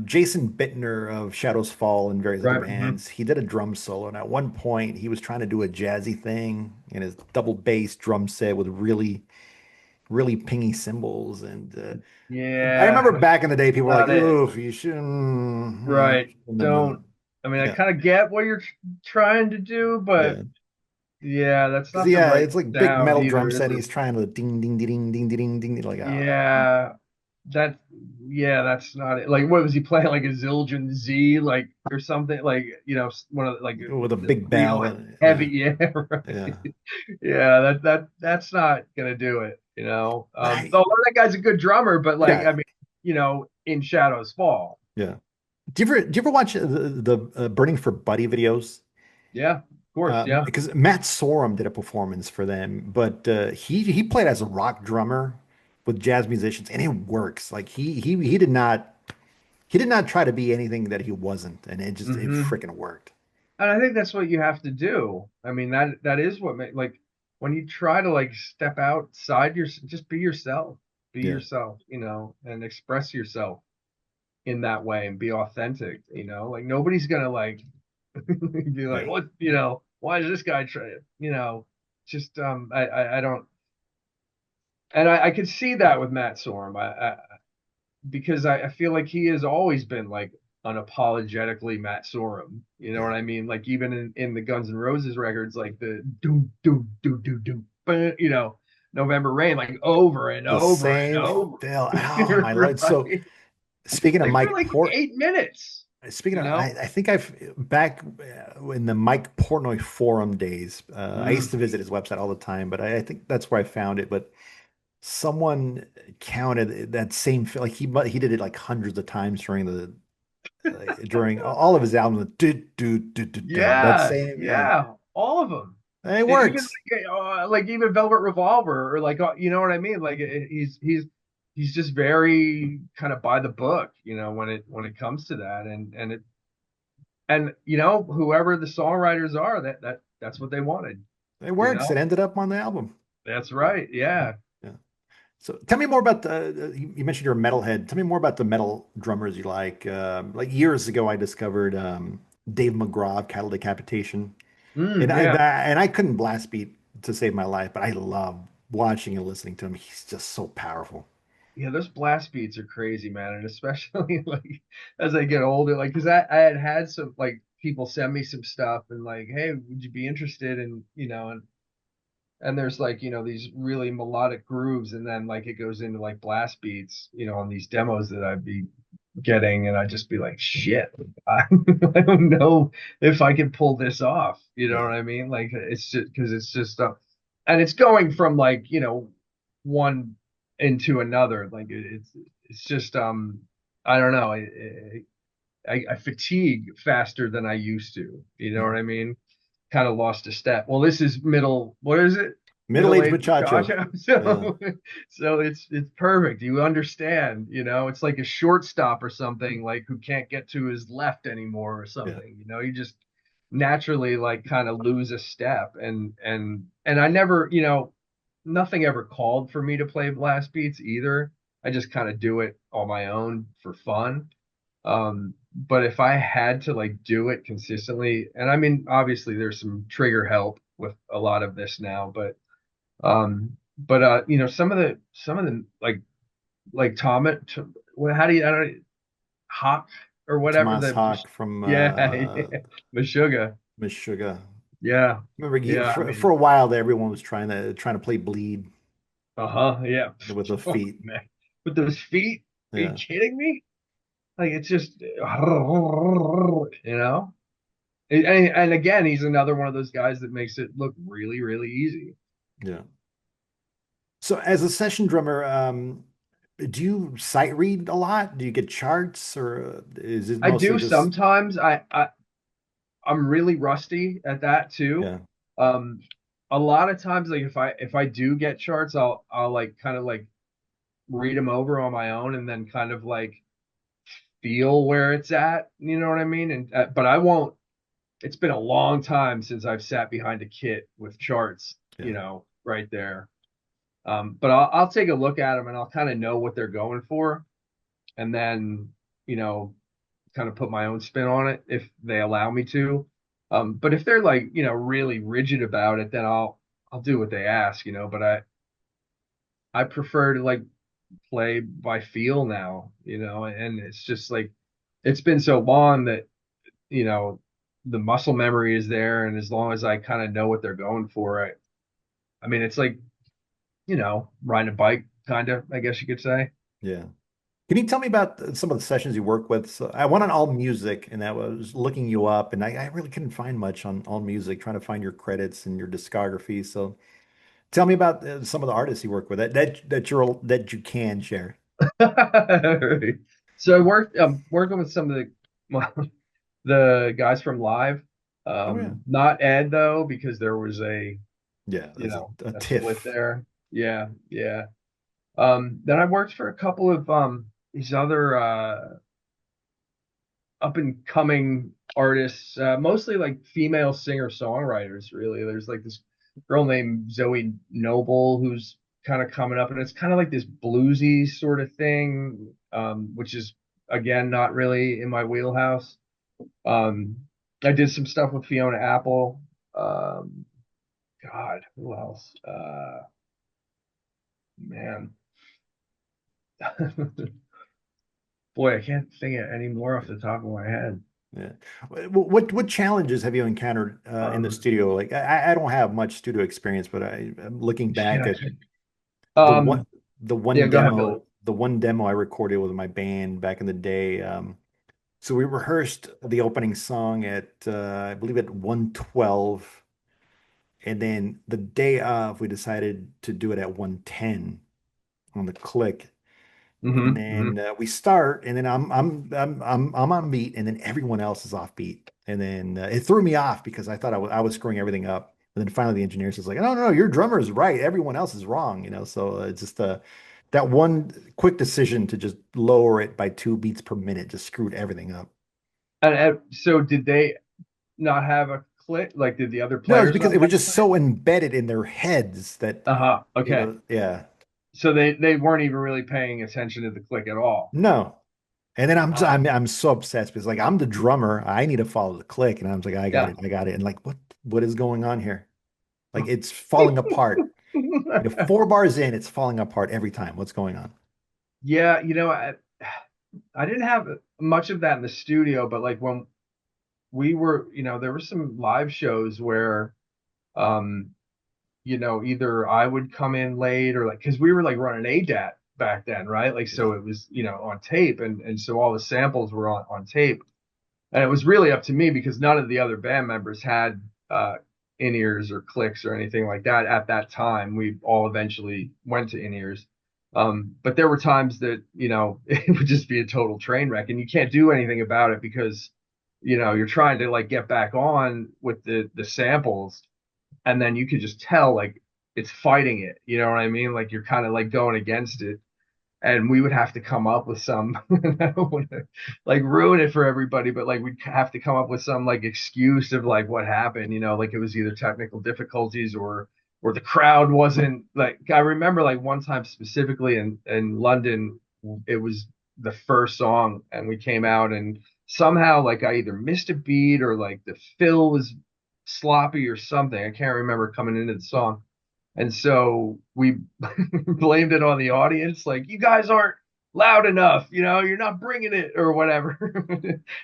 Jason Bittner of Shadows Fall and various other Right. Mhm. bands, he did a drum solo, and at one point he was trying to do a jazzy thing in his double bass drum set with really, really pingy cymbals. And I Yeah, remember back in the day, people were like, not it. "Oof, you shouldn't." Right. And then Don't. I mean, I yeah, kind of get what you're trying to do, but yeah. yeah, that's 'Cause, not the yeah, right it's like big sound metal drum either, is set. it? He's trying to ding, ding, ding, ding, ding, ding, ding. Like, Yeah, that. Yeah, that's not it. Like, what was he playing? Like a Zildjian Z, like or something? Like one of the, like with a the big real bell. heavy. Yeah, right. Yeah. Yeah, that's not gonna do it. But I, Although that guy's a good drummer, but like yeah, I mean, in Shadows Fall. yeah. Do you ever watch the Burning for Buddy videos? Yeah, of course. Yeah. Because Matt Sorum did a performance for them, but he played as a rock drummer with jazz musicians, and it works. Like he did not try to be anything that he wasn't, and it Hmm. freaking worked. And I think that's what you have to do. I mean, that is what like when you try to like step outside just be yourself. Be Yeah, yourself, and express yourself in that way and be authentic, Like nobody's gonna like be like, yeah. what, why is this guy trying, just I don't and I could see that with Matt Sorum. Because I feel like he has always been like unapologetically Matt Sorum. You know Yeah. what I mean? Like even in the Guns N' Roses records, like the do do do do do, November Rain, like over and The over and same over. Phil. Oh my Lord. So Right? speaking of Like for Mike like Port, 8 minutes. speaking You of, know? I think I've back in the Mike Portnoy forum days. I used to Mm. visit his website all the time, but I think that's where I found it. But someone counted that same like he did it like hundreds of times during all of his albums. That Yeah, same, yeah, yeah, all of them. and it Even works. like even Velvet Revolver or like you know what I mean? Like he's just very kind of by the book, when it comes to that, and whoever the songwriters are, that's what they wanted, It you works. It know. ended up on the album. That's right. Yeah. Yeah. So tell me more about you mentioned you're a metalhead. Tell me more about the metal drummers you like. Like years ago, I discovered Dave McGraw of Cattle Decapitation, and Yeah. I couldn't blast beat to save my life, but I love watching and listening to him. He's just so powerful. Yeah, those blast beats are crazy, man, and especially like as I get older, like because I had some like people send me some stuff and like, hey, would you be interested in, and there's like, these really melodic grooves, and then like it goes into like blast beats, on these demos that I'd be getting, and I'd just be like, shit, I, I don't know if I can pull this off. You know Yeah. what I mean? Like it's just because it's just and it's going from like, one into another. Like it's just I don't know. I fatigue faster than I used to. You know Yeah. what I mean? Kind of lost a step. Well, this is middle. What is it? Middle-aged Middle-aged muchacho. muchacho. Yeah. So it's perfect. You understand. It's like a shortstop or something, like who can't get to his left anymore or Yeah. something. You just naturally like kind of lose a step, and I never, nothing ever called for me to play blast beats either. I just kind of do it on my own for fun. But if I had to like do it consistently, and I mean, obviously there's some trigger help with a lot of this now, but some of the like well, how do you, I don't Hawk or whatever Tomas Hawk from yeah, yeah, Meshuggah. Meshuggah. Yeah. Remember Yeah. I for mean, a while there, everyone was trying to play bleed uh-huh. Yeah. with the Oh, feet. man. With those feet? Are you Yeah. kidding me? Like it's just, you know? And again, he's another one of those guys that makes it look really, really easy. Yeah. So as a session drummer, do you sight read a lot? Do you get charts, or is it I mostly do just sometimes. I'm really rusty at that too. yeah, Um, a lot of times, like if I do get charts, I'll like kind of like read them over on my own and then kind of like feel where it's at. You know what I mean? And but I won't. It's been a long time since I've sat behind a kit with charts. yeah, Right there. But I'll take a look at them and I'll kind of know what they're going for, and then you know kind of put my own spin on it if they allow me to. But if they're like, really rigid about it, then I'll do what they ask, but I prefer to like play by feel now, and it's just like it's been so long that, you know, the muscle memory is there, and as long as I kind of know what they're going for, I mean it's like, riding a bike kind of, I guess you could say. yeah. Can you tell me about some of the sessions you work with? So I went on All Music, and I was looking you up, and I really couldn't find much on All Music, trying to find your credits and your discography. So tell me about some of the artists you work with that you can share. So I worked working with some of the guys from Live. Oh yeah, Not Ed though, because there was a yeah. you There's know a a split tiff. there. Yeah, yeah. Then I worked for a couple of these other up and coming artists, mostly like female singer songwriters. Really, there's like this girl named Zoe Noble who's kind of coming up, and it's kind of like this bluesy sort of thing, which is again not really in my wheelhouse. Um, I did some stuff with Fiona Apple. Um, God, who else? Man, boy, I can't think of any more off the top of my head. Yeah. What challenges have you encountered in the Um, studio? Like I don't have much studio experience, but I'm looking shit, back I at should. the one Um, the yeah, one go ahead, Billy. demo the one demo I recorded with my band back in the day. So we rehearsed the opening song at I believe at 112, and then the day of we decided to do it at 110 on the click. And Hmm. then we start, and then I'm on beat, and then everyone else is off beat, and then it threw me off because I thought I was screwing everything up. And then finally, the engineer says like, "No, no, no, your drummer is right. Everyone else is wrong." So it's just that one quick decision to just lower it by 2 beats per minute just screwed everything up. And so, did they not have a click? Like, did the other No, it's players because not it was have a just click? so embedded in their heads that Uh-huh. Okay. yeah, So they weren't even really paying attention to the click at all. no. And then Ah, I'm so obsessed because like I'm the drummer, I need to follow the click, and I'm like, yeah. I got it, and like what is going on here? Like it's falling apart. 4 bars in, it's falling apart every time. What's going on? Yeah, I didn't have much of that in the studio, but like when we were, there were some live shows where, um, either I would come in late or like, because we were like running ADAT back then, right? Like, so Yeah, it was, on tape, and so all the samples were on tape. And it was really up to me because none of the other band members had in-ears or clicks or anything like that at that time. We all eventually went to in-ears. But there were times that, it would just be a total train wreck, and you can't do anything about it because, you're trying to like get back on with the samples, and then you could just tell like it's fighting it. You know what I mean? Like you're kind of like going against it, and we would have to come up with some I don't want to like ruin it for everybody, but like we'd have to come up with some like excuse of like what happened, like it was either technical difficulties or the crowd wasn't like. I remember like one time specifically in London, it was the first song, and we came out, and somehow like I either missed a beat or like the fill was sloppy or something. I can't remember coming into the song, and so we blamed it on the audience, like, you guys aren't loud enough, you're not bringing it or whatever.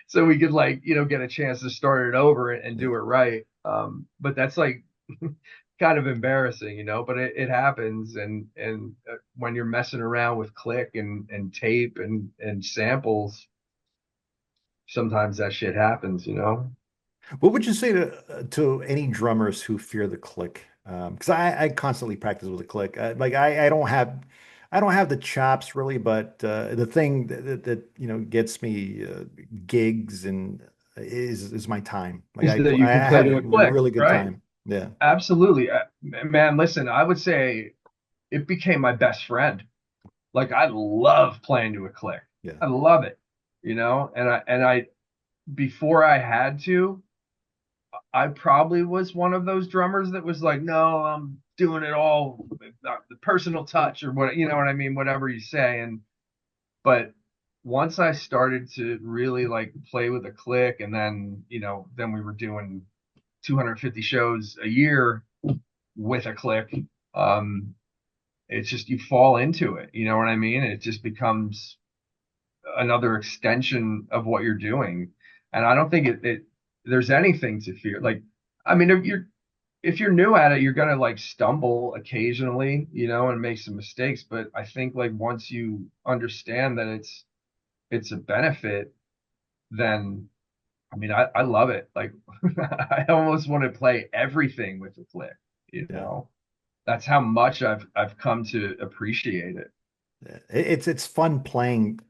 So we could like, get a chance to start it over and yeah. do it right. But that's like kind of embarrassing, but it happens. And when you're messing around with click and tape and samples, sometimes that shit happens. What would you say to any drummers who fear the click? Because I constantly practice with a click. Like I don't have the chops really, but the thing that gets me gigs and is my time. Like Is that I you can play have to a click, really good right? time. Yeah, Absolutely. Man, listen, I would say it became my best friend. Like I love playing to a click. yeah, I love it, you know, and I before I had to, I probably was one of those drummers that was like, no, I'm doing it all with the personal touch or what, you know what I mean, whatever you say. And but once I started to really like play with a click, and then then we were doing 250 shows a year with a click. Um, it's just you fall into it, you know what I mean? It just becomes another extension of what you're doing. And I don't think there's anything to fear. Like, I mean, if you're new at it, you're gonna like stumble occasionally, and make some mistakes. But I think like once you understand that it's a benefit, then I mean I love it. Like I almost want to play everything with a click, you yeah. know. That's how much I've come to appreciate it. It's fun playing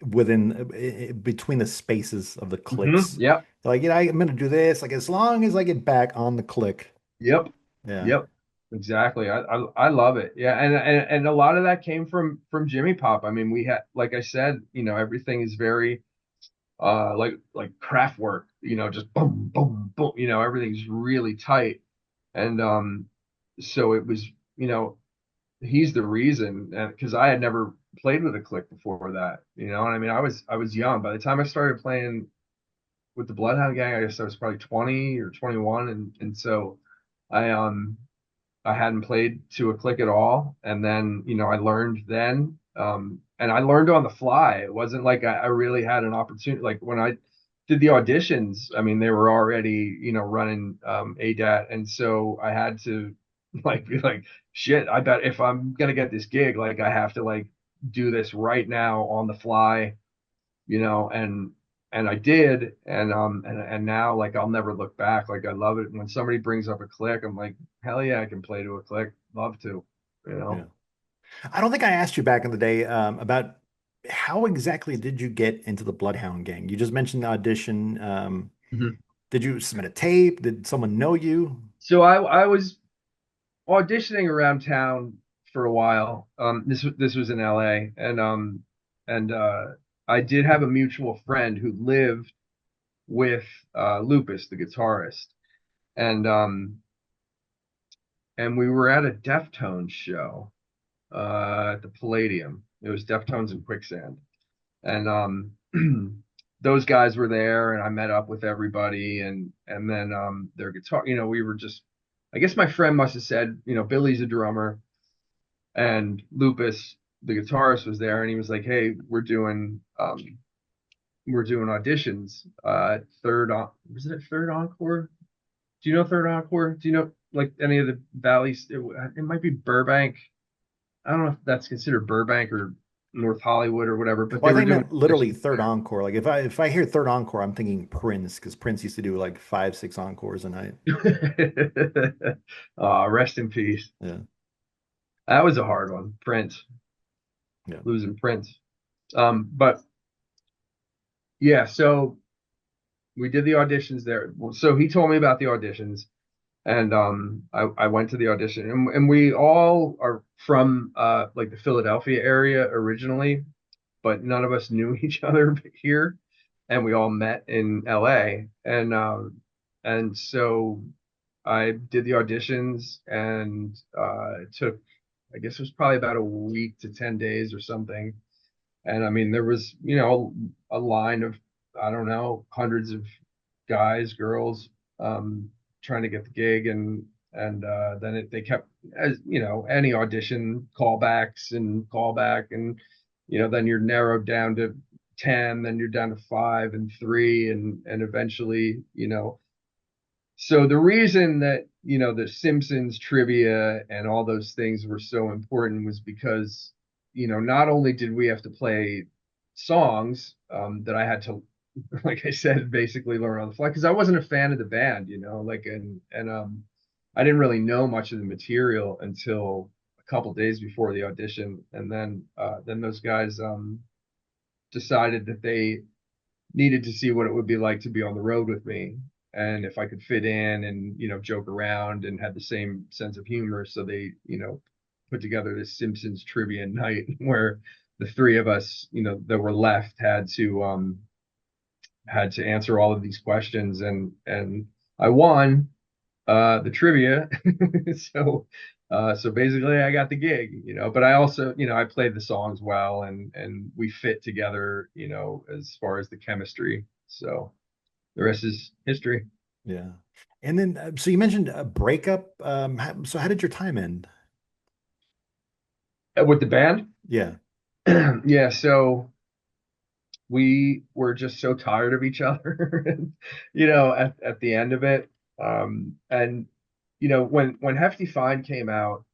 within between the spaces of the Hmm. clicks. Yep. Like, I'm gonna do this. Like, as long as I get back on the click. Yep. Yeah. Yep. Exactly. I love it. Yeah. And a lot of that came from Jimmy Pop. I mean, we had, like I said, everything is very like craft work, just boom, boom, boom, everything's really tight. And so it was, he's the reason, and because I had never played with a click before that, and I mean I was young. By the time I started playing with the Bloodhound Gang, I guess I was probably 20 or 21, and so I I hadn't played to a click at all. And then, I learned then, and I learned on the fly. It wasn't like I really had an opportunity. Like when I did the auditions, I mean, they were already, running ADAT. And so I had to like be like, shit, I bet if I'm gonna get this gig, like I have to like do this right now on the fly, and I did, and now like I'll never look back. Like I love it when somebody brings up a click. I'm like, hell yeah, I can play to a click. Love to, you Yeah. know. I don't think I asked you back in the day about how exactly did you get into the Bloodhound Gang? You just mentioned the audition. Mhm. Did you submit a tape? Did someone know you? So I was auditioning around town for a while. This was in LA, and I did have a mutual friend who lived with Lupus, the guitarist, and um and we were at a Deftones show at the Palladium. It was Deftones and Quicksand, and those guys were there, and I met up with everybody, and then their guitar. We were just. I guess my friend must have said, Billy's a drummer, and Lupus, the guitarist, was there, and he was like, "Hey, we're doing auditions. Third on was it Third Encore? Do you know Third Encore? Do you know like any of the valleys? It might be Burbank. I don't know if that's considered Burbank or North Hollywood or whatever, but Well, they I were think doing meant literally auditions third there. encore. Like if I hear third encore, I'm thinking Prince because Prince used to do like 5, 6 encores a night. Rest in peace. Yeah, That was a hard one. Prince, yeah. losing Prince. But yeah, so we did the auditions there. So he told me about the auditions, and I went to the audition, and we all are from like the Philadelphia area originally, but none of us knew each other here, and we all met in LA, and so I did the auditions, and it took, I guess it was probably about a week to 10 days or something. And I mean, there was, a line of, I don't know, hundreds of guys, girls, um, trying to get the gig. And then they kept, as any audition, callbacks and callback. And, then you're narrowed down to 10, then you're down to 5 and 3. And eventually, so the reason that, the Simpsons trivia and all those things were so important was because, not only did we have to play songs that I had to, like I said, basically learn on the fly because I wasn't a fan of the band, like and I didn't really know much of the material until a couple days before the audition, and then those guys decided that they needed to see what it would be like to be on the road with me, and if I could fit in and joke around and had the same sense of humor. So they put together this Simpsons trivia night where the three of us that were left had to answer all of these questions, and I won the trivia. So basically I got the gig, but I also, I played the songs well, and we fit together, as far as the chemistry. So the rest is history. Yeah. And then, so you mentioned a breakup. So how did your time end? With the band. Yeah. Yeah, so we were just so tired of each other, at the end of it. And when Hefty Fine came out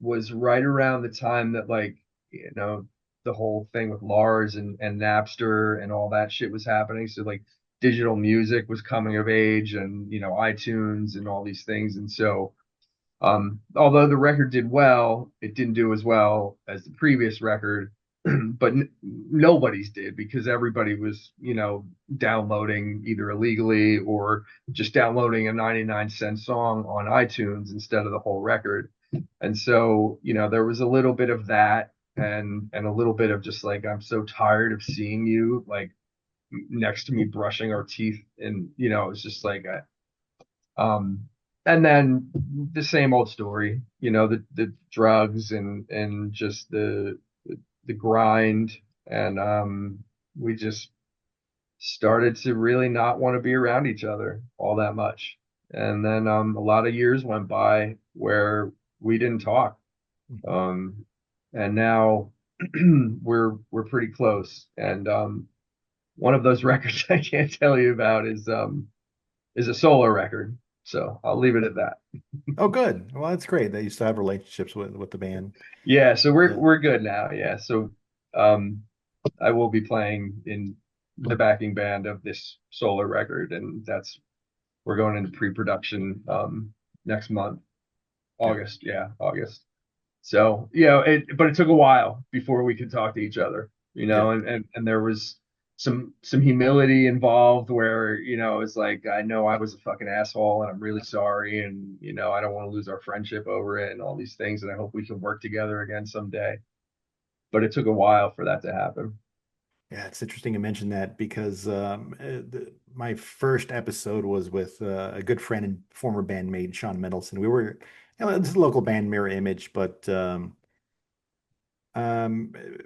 was right around the time that, like, the whole thing with Lars and Napster and all that shit was happening. So, like, digital music was coming of age, and iTunes and all these things. And so although the record did well, it didn't do as well as the previous record, but nobody's did, because everybody was, downloading either illegally or just downloading a 99-cent song on iTunes instead of the whole record. And so, there was a little bit of that, and a little bit of just like, I'm so tired of seeing you like next to me brushing our teeth, and it's just like and then the same old story, the drugs and just the grind, and we just started to really not want to be around each other all that much. And then a lot of years went by where we didn't talk. Um, and now we're pretty close. And one of those records I can't tell you about is a solo record. So I'll leave it at that. Oh, good. Well, that's great that you still have relationships with the band. Yeah, so we're Yeah. we're good now. Yeah, so um, I will be playing in the backing band of this solo record, and we're going into pre-production next month, Okay. August. Yeah, August. So but it took a while before we could talk to each other, Yeah. and there was some humility involved, where it's like, I know I was a fucking asshole, and I'm really sorry, and I don't want to lose our friendship over it and all these things, and I hope we can work together again someday. But it took a while for that to happen. Yeah, it's interesting to mention that because my first episode was with a good friend and former bandmate, Sean Mendelson. We were, this is a local band, Mirror Image, but um,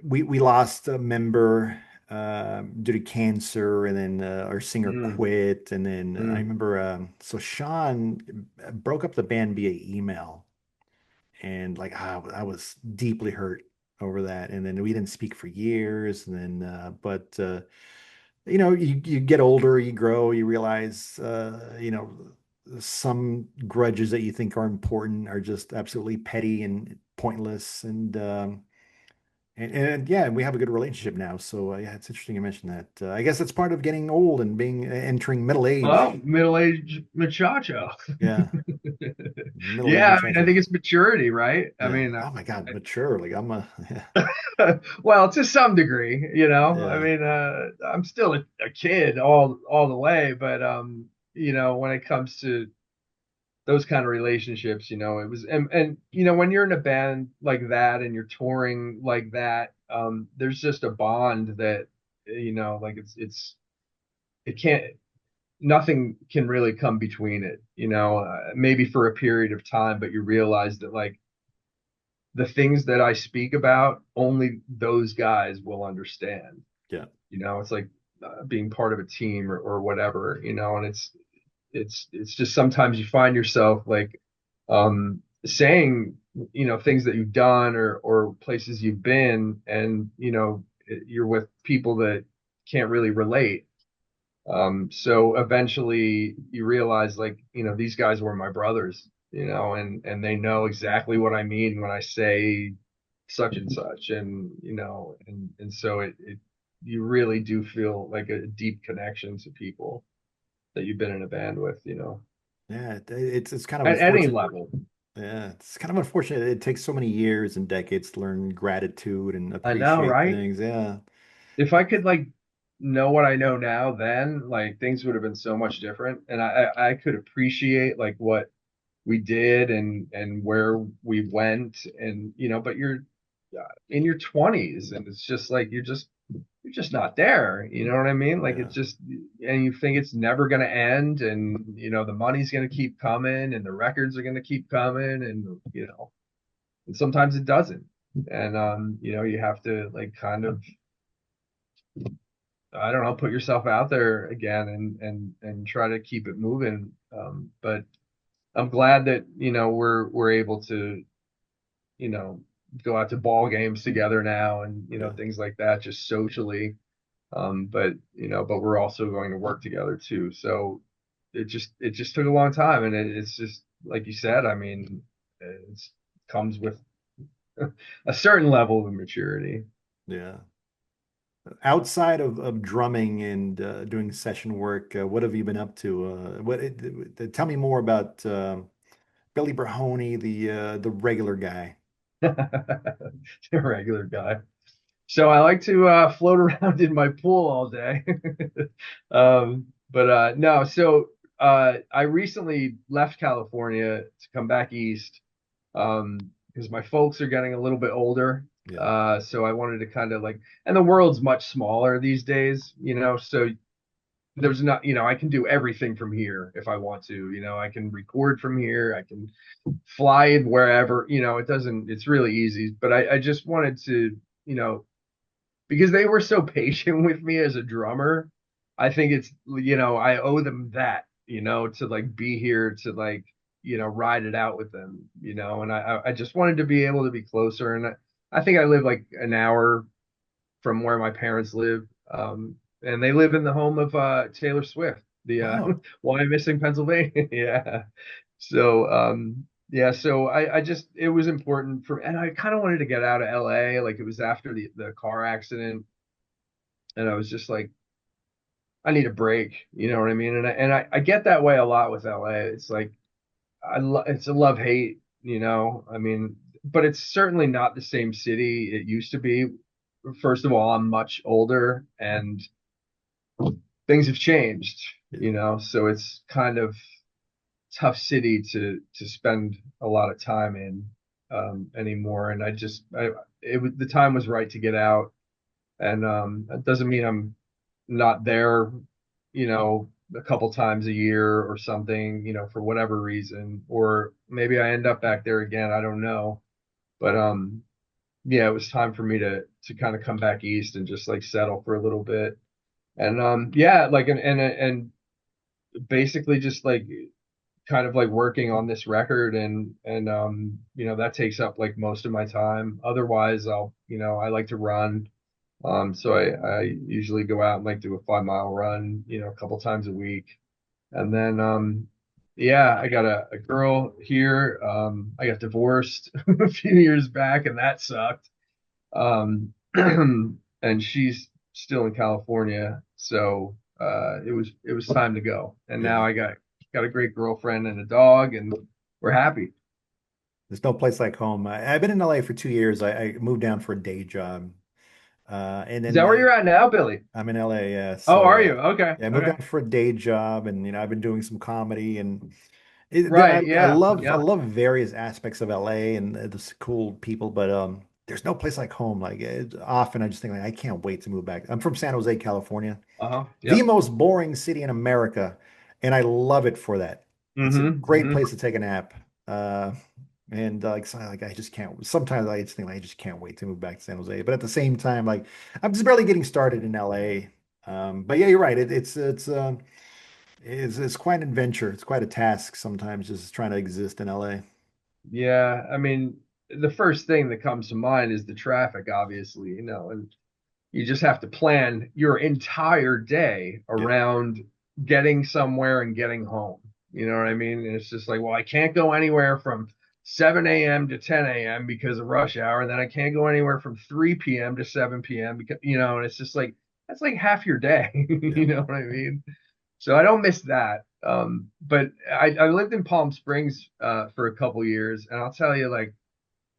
we lost a member due to cancer, and then our singer Mm, quit. And then I mm. remember, so Sean broke up the band via email, and like I was deeply hurt over that. And then we didn't speak for years. And then, but you get older, you grow, you realize, some grudges that you think are important are just absolutely petty and pointless. And yeah, we have a good relationship now. So yeah, it's interesting you mentioned that. I guess it's part of getting old and being entering middle age. Well, middle-aged machacho. Yeah, middle age Yeah, I mean, I muchacho. think it's maturity, right? I Yeah. mean, Oh my God, mature. Like I'm a yeah, well, to some degree, I yeah, mean, I'm still a kid all the way, but when it comes to those kind of relationships, it was, and when you're in a band like that and you're touring like that, there's just a bond that, like, it can't, nothing can really come between it, maybe for a period of time, but you realize that, like, the things that I speak about, only those guys will understand. yeah. It's like being part of a team, or whatever, and it's just sometimes you find yourself like saying things that you've done, or places you've been, and you're with people that can't really relate. So eventually you realize, like, these guys were my brothers, and they know exactly what I mean when I say such and such, and so it you really do feel like a deep connection to people that you've been in a band with. Yeah, it's kind of at any unfortunate. level. Yeah, it's kind of unfortunate. It takes so many years and decades to learn gratitude and I know, appreciate right? things. Yeah. If I could like know what I know now, then like things would have been so much different, and I could appreciate like what we did and where we went, and but you're in your 20s, and it's just like you're just not there. You know what I mean? Like Yeah. it's just, and you think it's never going to end, and the money's going to keep coming, and the records are going to keep coming, and sometimes it doesn't. And you have to like kind of, I don't know, put yourself out there again and try to keep it moving. But I'm glad that we're able to you know go out to ball games together now, and Yeah. things like that, just socially. But we're also going to work together too. So it just took a long time, and it's just like you said. I mean, it comes with a certain level of maturity. Yeah. Outside of drumming and doing session work, what have you been up to? Tell me more about Billy Brehony, the regular guy. The regular guy. So I like to float around in my pool all day. But no, so I recently left California to come back east, because my folks are getting a little bit older. Yeah. So I wanted to kind of like, and the world's much smaller these days, so there's not, I can do everything from here if I want to. I can record from here, I can fly wherever. It's really easy. But I just wanted to, you know, because they were so patient with me as a drummer. I think I owe them that, to like be here to like, ride it out with them, and I just wanted to be able to be closer. And I think I live like an hour from where my parents live. And they live in the home of Taylor Swift, the Wow. Wyomissing, Pennsylvania. Yeah. So I just, it was important and I kind of wanted to get out of LA. Like it was after the car accident, and I was just like, I need a break. You know what I mean? And I get that way a lot with LA. It's like it's a love hate. I mean, but it's certainly not the same city it used to be. First of all, I'm much older, and things have changed. Yeah. So it's kind of tough city to spend a lot of time in anymore. And the time was right to get out. And that doesn't mean I'm not there, a couple times a year or something, for whatever reason, or maybe I end up back there again. I don't know. But yeah, it was time for me to kind of come back east and just like settle for a little bit. And yeah, like and basically just like kind of like working on this record, and that takes up like most of my time. Otherwise, I like to run. So I usually go out and like do a 5 mile run, a couple times a week. And then yeah, I got a girl here. I got divorced a few years back, and that sucked. Um, and she's still in California, so it was time to go. And Yeah. now I got a great girlfriend and a dog, and we're happy. There's no place like home. I've been in LA for 2 years. I moved down for a day job. And Is that then where you're at now, Billy? I'm in LA. Yeah. Oh, So are you? Okay, yeah, I moved okay. down for a day job, and I've been doing some comedy, and Right, I yeah, love yeah. various aspects of LA and the cool people, but there's no place like home. Like often I just think like I can't wait to move back. I'm from San Jose, California, Uh-huh. the Yep. most boring city in America, and I love it for that. It's a Mm-hmm. great Mm-hmm. place to take a nap. Uh, and like, so, like I just can't. Sometimes I just think like, I just can't wait to move back to San Jose. But at the same time, like I'm just barely getting started in LA. But yeah, you're right. It's quite an adventure. It's quite a task sometimes just trying to exist in LA. Yeah, I mean, the first thing that comes to mind is the traffic, obviously, and you just have to plan your entire day Yeah. around getting somewhere and getting home. You know what I mean? And it's just like, well, I can't go anywhere from 7 a.m. to 10 a.m. because of rush hour. And then I can't go anywhere from 3 p.m. to 7 p.m. because, and it's just like, that's like half your day. Yeah. You know what I mean? So I don't miss that. But I lived in Palm Springs for a couple years, and I'll tell you,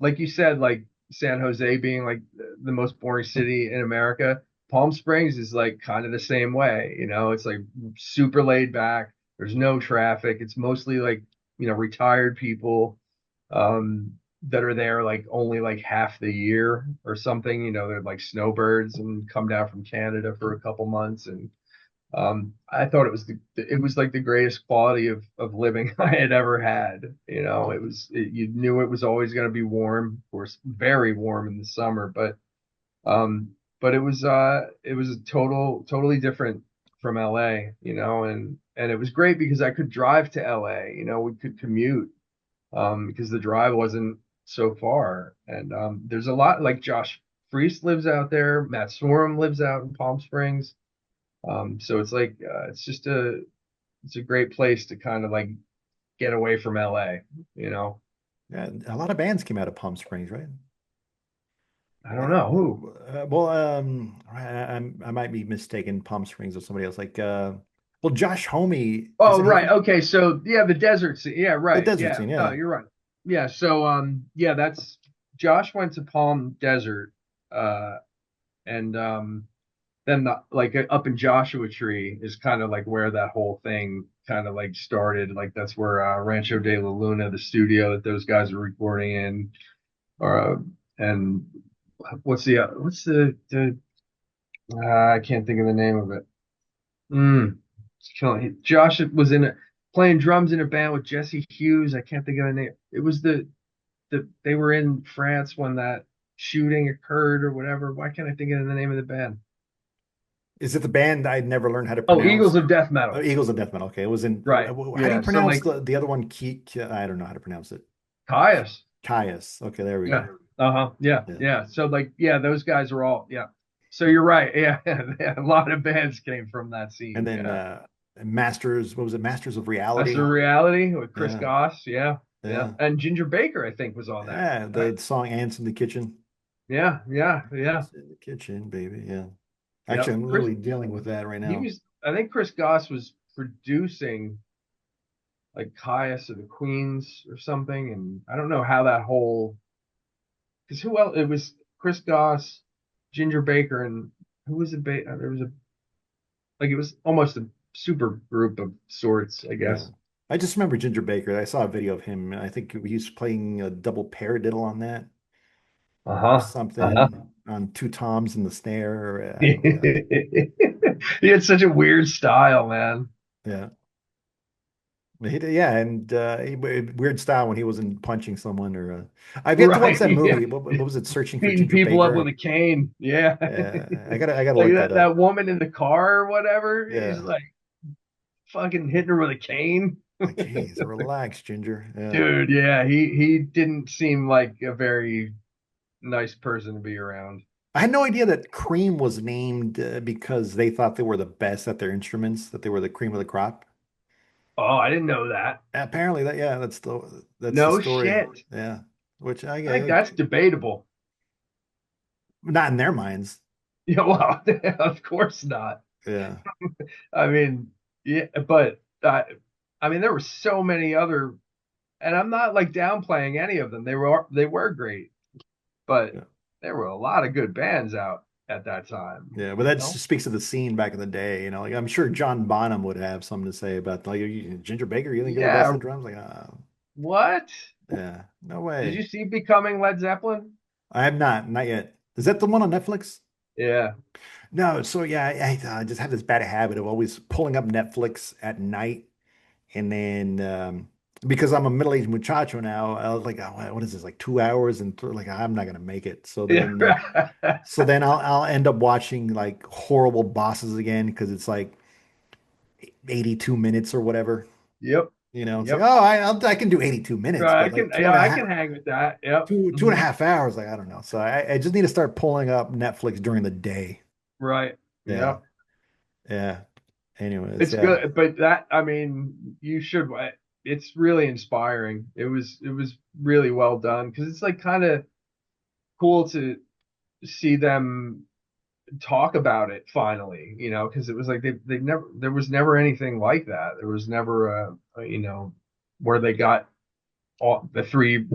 like you said, like San Jose being like the most boring city in America, Palm Springs is like kind of the same way. It's like super laid back. There's no traffic. It's mostly like, retired people that are there like only like half the year or something. They're like snowbirds and come down from Canada for a couple months. And I thought it was like the greatest quality of living I had ever had. You knew it was always going to be warm, of course, very warm in the summer, but it was totally different from LA, and it was great because I could drive to LA, we could commute, because the drive wasn't so far. And there's a lot, like Josh Freese lives out there, Matt Sorum lives out in Palm Springs. So it's like it's a great place to kind of like get away from LA, you know. Yeah, a lot of bands came out of Palm Springs, right? I don't know who. Well, I might be mistaken Palm Springs with somebody else. Like, well, Josh Homme, is Oh, it right. he? Okay, so yeah, the desert scene. Yeah, The right. desert Yeah. scene, No, yeah. you're right. Yeah, so yeah, that's Josh went to Palm Desert, uh and then like up in Joshua Tree is kind of like where that whole thing kind of like started. Like that's where Rancho de la Luna, the studio that those guys are recording in, or and what's the I can't think of the name of it. It's killing me. Josh was playing drums in a band with Jesse Hughes. I can't think of the name. It was they were in France when that shooting occurred or whatever. Why can't I think of the name of the band? Is it the band I never learned how to Oh, Eagles pronounce? of Death Oh, Metal. Eagles of Death Metal. Okay, it was in. Right. How do you Yeah. So pronounce like the other one? I don't know how to pronounce it. Caius. Caius. Okay, there we Yeah. go. Uh-huh. Yeah. Yeah, Yeah. So like, yeah, those guys are all, yeah. So you're right. Yeah. Yeah. A lot of bands came from that and scene. then Yeah. Masters. What was it? Masters of That's a Reality. reality with Chris Yeah, Goss. Yeah. Yeah. yeah, And Ginger Baker, I think, was on that, yeah. right? The song "Ants in the Kitchen." Yeah. Yeah. Yeah. Ants in the kitchen, baby. Yeah. Actually, Yep. I'm literally dealing with that right He now. was, I think Chris Goss was producing like Caius of the Queens or something. And I don't know how that whole, because who else? It was Chris Goss, Ginger Baker, and who was it? There was a, like, it was almost a super group of sorts, I Yeah. guess. I just remember Ginger Baker. I saw a video of him. I think he was playing a double paradiddle on that or Uh-huh. Uh-huh. something on two toms and the snare. I don't know. He had such a weird style, man. Yeah. Yeah, and weird style when he wasn't punching someone or I've yet to watch Right. that Yeah. movie. What was it? Searching for Beating Ginger people up with Baker. a cane. Yeah. I gotta Like look that up. that woman in the car or whatever. He's Yeah. like fucking hitting her with a cane. Like, geez, relax, Ginger. Yeah. Dude, yeah, he didn't seem like a very nice person to be around. I had no idea that Cream was named because they thought they were the best at their instruments, that they were the cream of the crop. Oh, I didn't know that. Apparently, yeah, that's the No story. shit. Yeah, which I I think get, that's debatable. not in their minds. Yeah, well, of course not. Yeah, I mean, yeah, but I mean, there were so many other, and I'm not like downplaying any of them. They were great, but yeah, there were a lot of good bands out at that time. yeah. But that just speaks of the scene back in the day. Like I'm sure John Bonham would have something to say about like Ginger Baker. You think you're the best Yeah. on drums? Like, What? yeah, no Did you way. see Becoming Led Zeppelin? I have not yet. Is that the one on Netflix? Yeah. No. So yeah, I just have this bad habit of always pulling up Netflix at night. And then because I'm a middle-aged muchacho now, I was like, oh, what is this, like 2 hours? And like, I'm not gonna make it. Yeah. So then I'll end up watching like horrible bosses again because it's like 82 minutes or whatever. Yep. It's like, Yep. oh, I can do 82 minutes, I but can, like two yeah, and a I half, can hang with that. Yep. two and a half hours, like I don't know. So I just need to start pulling up Netflix during the day. Right. Yeah, Yep. yeah. Anyways, It's yeah. good, but that, I mean, you should. It's really inspiring. It was really well done because it's like kind of cool to see them talk about it finally, because it was like they never there was never anything like that. There was never where they got all the three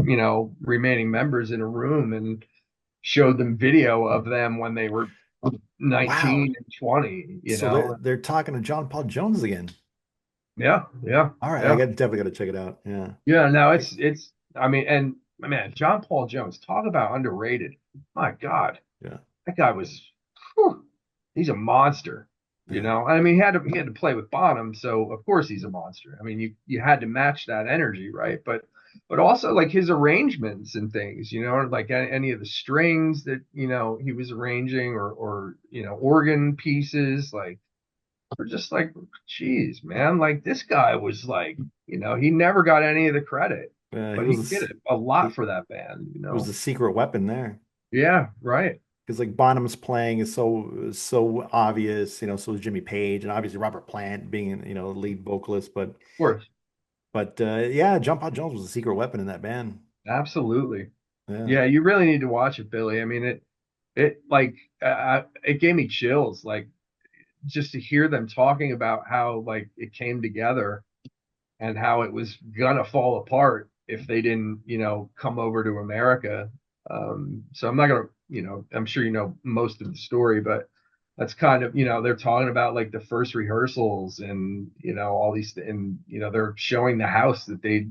remaining members in a room and showed them video of them when they were Wow. 19 and 20, So they're talking to John Paul Jones again. Yeah, yeah, All right, yeah. definitely got to check it out. Yeah. Yeah, no, it's I mean, and man, John Paul Jones, talk about underrated. My God, Yeah. that guy was whew, he's a monster, Yeah. I mean, he had to play with Bonham, so of course he's a monster. I mean, you had to match that energy, right? But also like his arrangements and things, like any of the strings that, he was arranging or organ pieces, like we're just like, geez, man, like this guy was like, he never got any of the credit, He but he was did a lot he for that band. was the secret weapon there. Yeah, right. Because like Bonham's playing is so obvious, so is Jimmy Page and obviously Robert Plant being, lead vocalist, Of course. but yeah, John Paul Jones was a secret weapon in that band. Absolutely. Yeah. Yeah, you really need to watch it, Billy. I mean, it like it gave me chills, like just to hear them talking about how like it came together and how it was gonna fall apart if they didn't, come over to America. So I'm not gonna, I'm sure most of the story, but that's kind of, they're talking about like the first rehearsals and all these, and they're showing the house that they,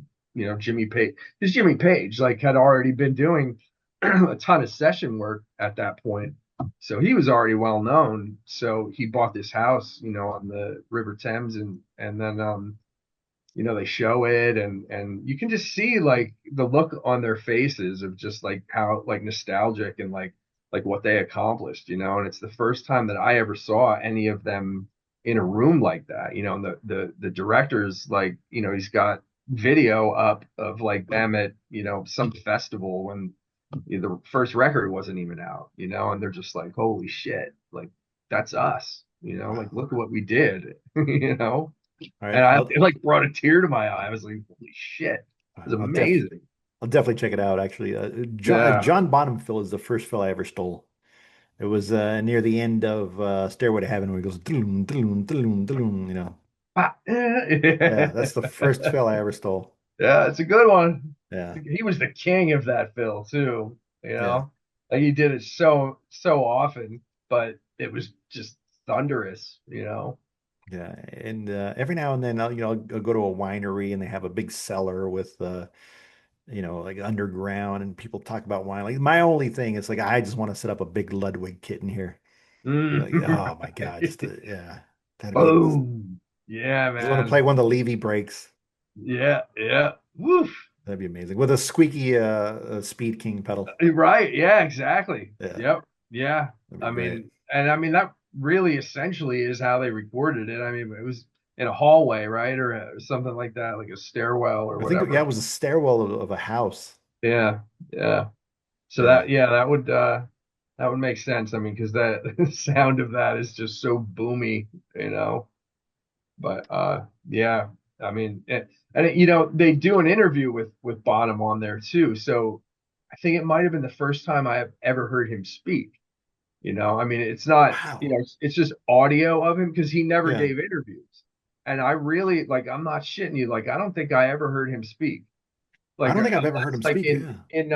Jimmy Page like had already been doing a ton of session work at that point. So he was already well known. So he bought this house, on the River Thames, and then they show it, and you can just see like the look on their faces of just like how like nostalgic and like what they accomplished, and it's the first time that I ever saw any of them in a room like that, and the director's like, he's got video up of like them at some festival when the first record wasn't even out, and they're just like, holy shit, like that's us, like Wow. look at what we did. All And right. it like brought a tear to my eye. I was like, holy shit, it was I'll def amazing. I'll definitely check it out actually. Yeah. John Bonham fill is the first fill I ever stole. It was near the end of Stairway to Heaven where he goes "Dloom, dloom, dloom, dloom," Yeah, that's the first fill I ever stole. Yeah, it's a good one. Yeah. He was the king of that fill too, Yeah. Like he did it so often, but it was just thunderous. Yeah, and every now and then I'll go to a winery and they have a big cellar with like underground and people talk about wine. Like my only thing is like I just want to set up a big Ludwig kit in here. Mm, Like, oh my God, just right. yeah, that'd be just Boom. Yeah, want to play man. one of the Levy breaks. Yeah, yeah. Woof. That'd be amazing with a squeaky Speed King pedal. Right. Yeah, exactly. Yeah, Yep. Yeah. that'd be I great. mean, and I mean, that really essentially is how they recorded it. I mean, it was in a hallway, right? Or something like that, like a stairwell or I think yeah, whatever. it was a stairwell of a house. Yeah. Yeah. So Yeah, yeah, that would make sense. I mean, because that the sound of that is just so boomy. But yeah, I mean, they do an interview with Bonham on there too. So I think it might have been the first time I have ever heard him speak. I mean, it's not, wow. it's just audio of him because he never Yeah, gave interviews. And I really like, I'm not shitting you. Like, I don't think I ever heard him speak. I Like, don't think I've ever heard unless him like speak. Yeah. in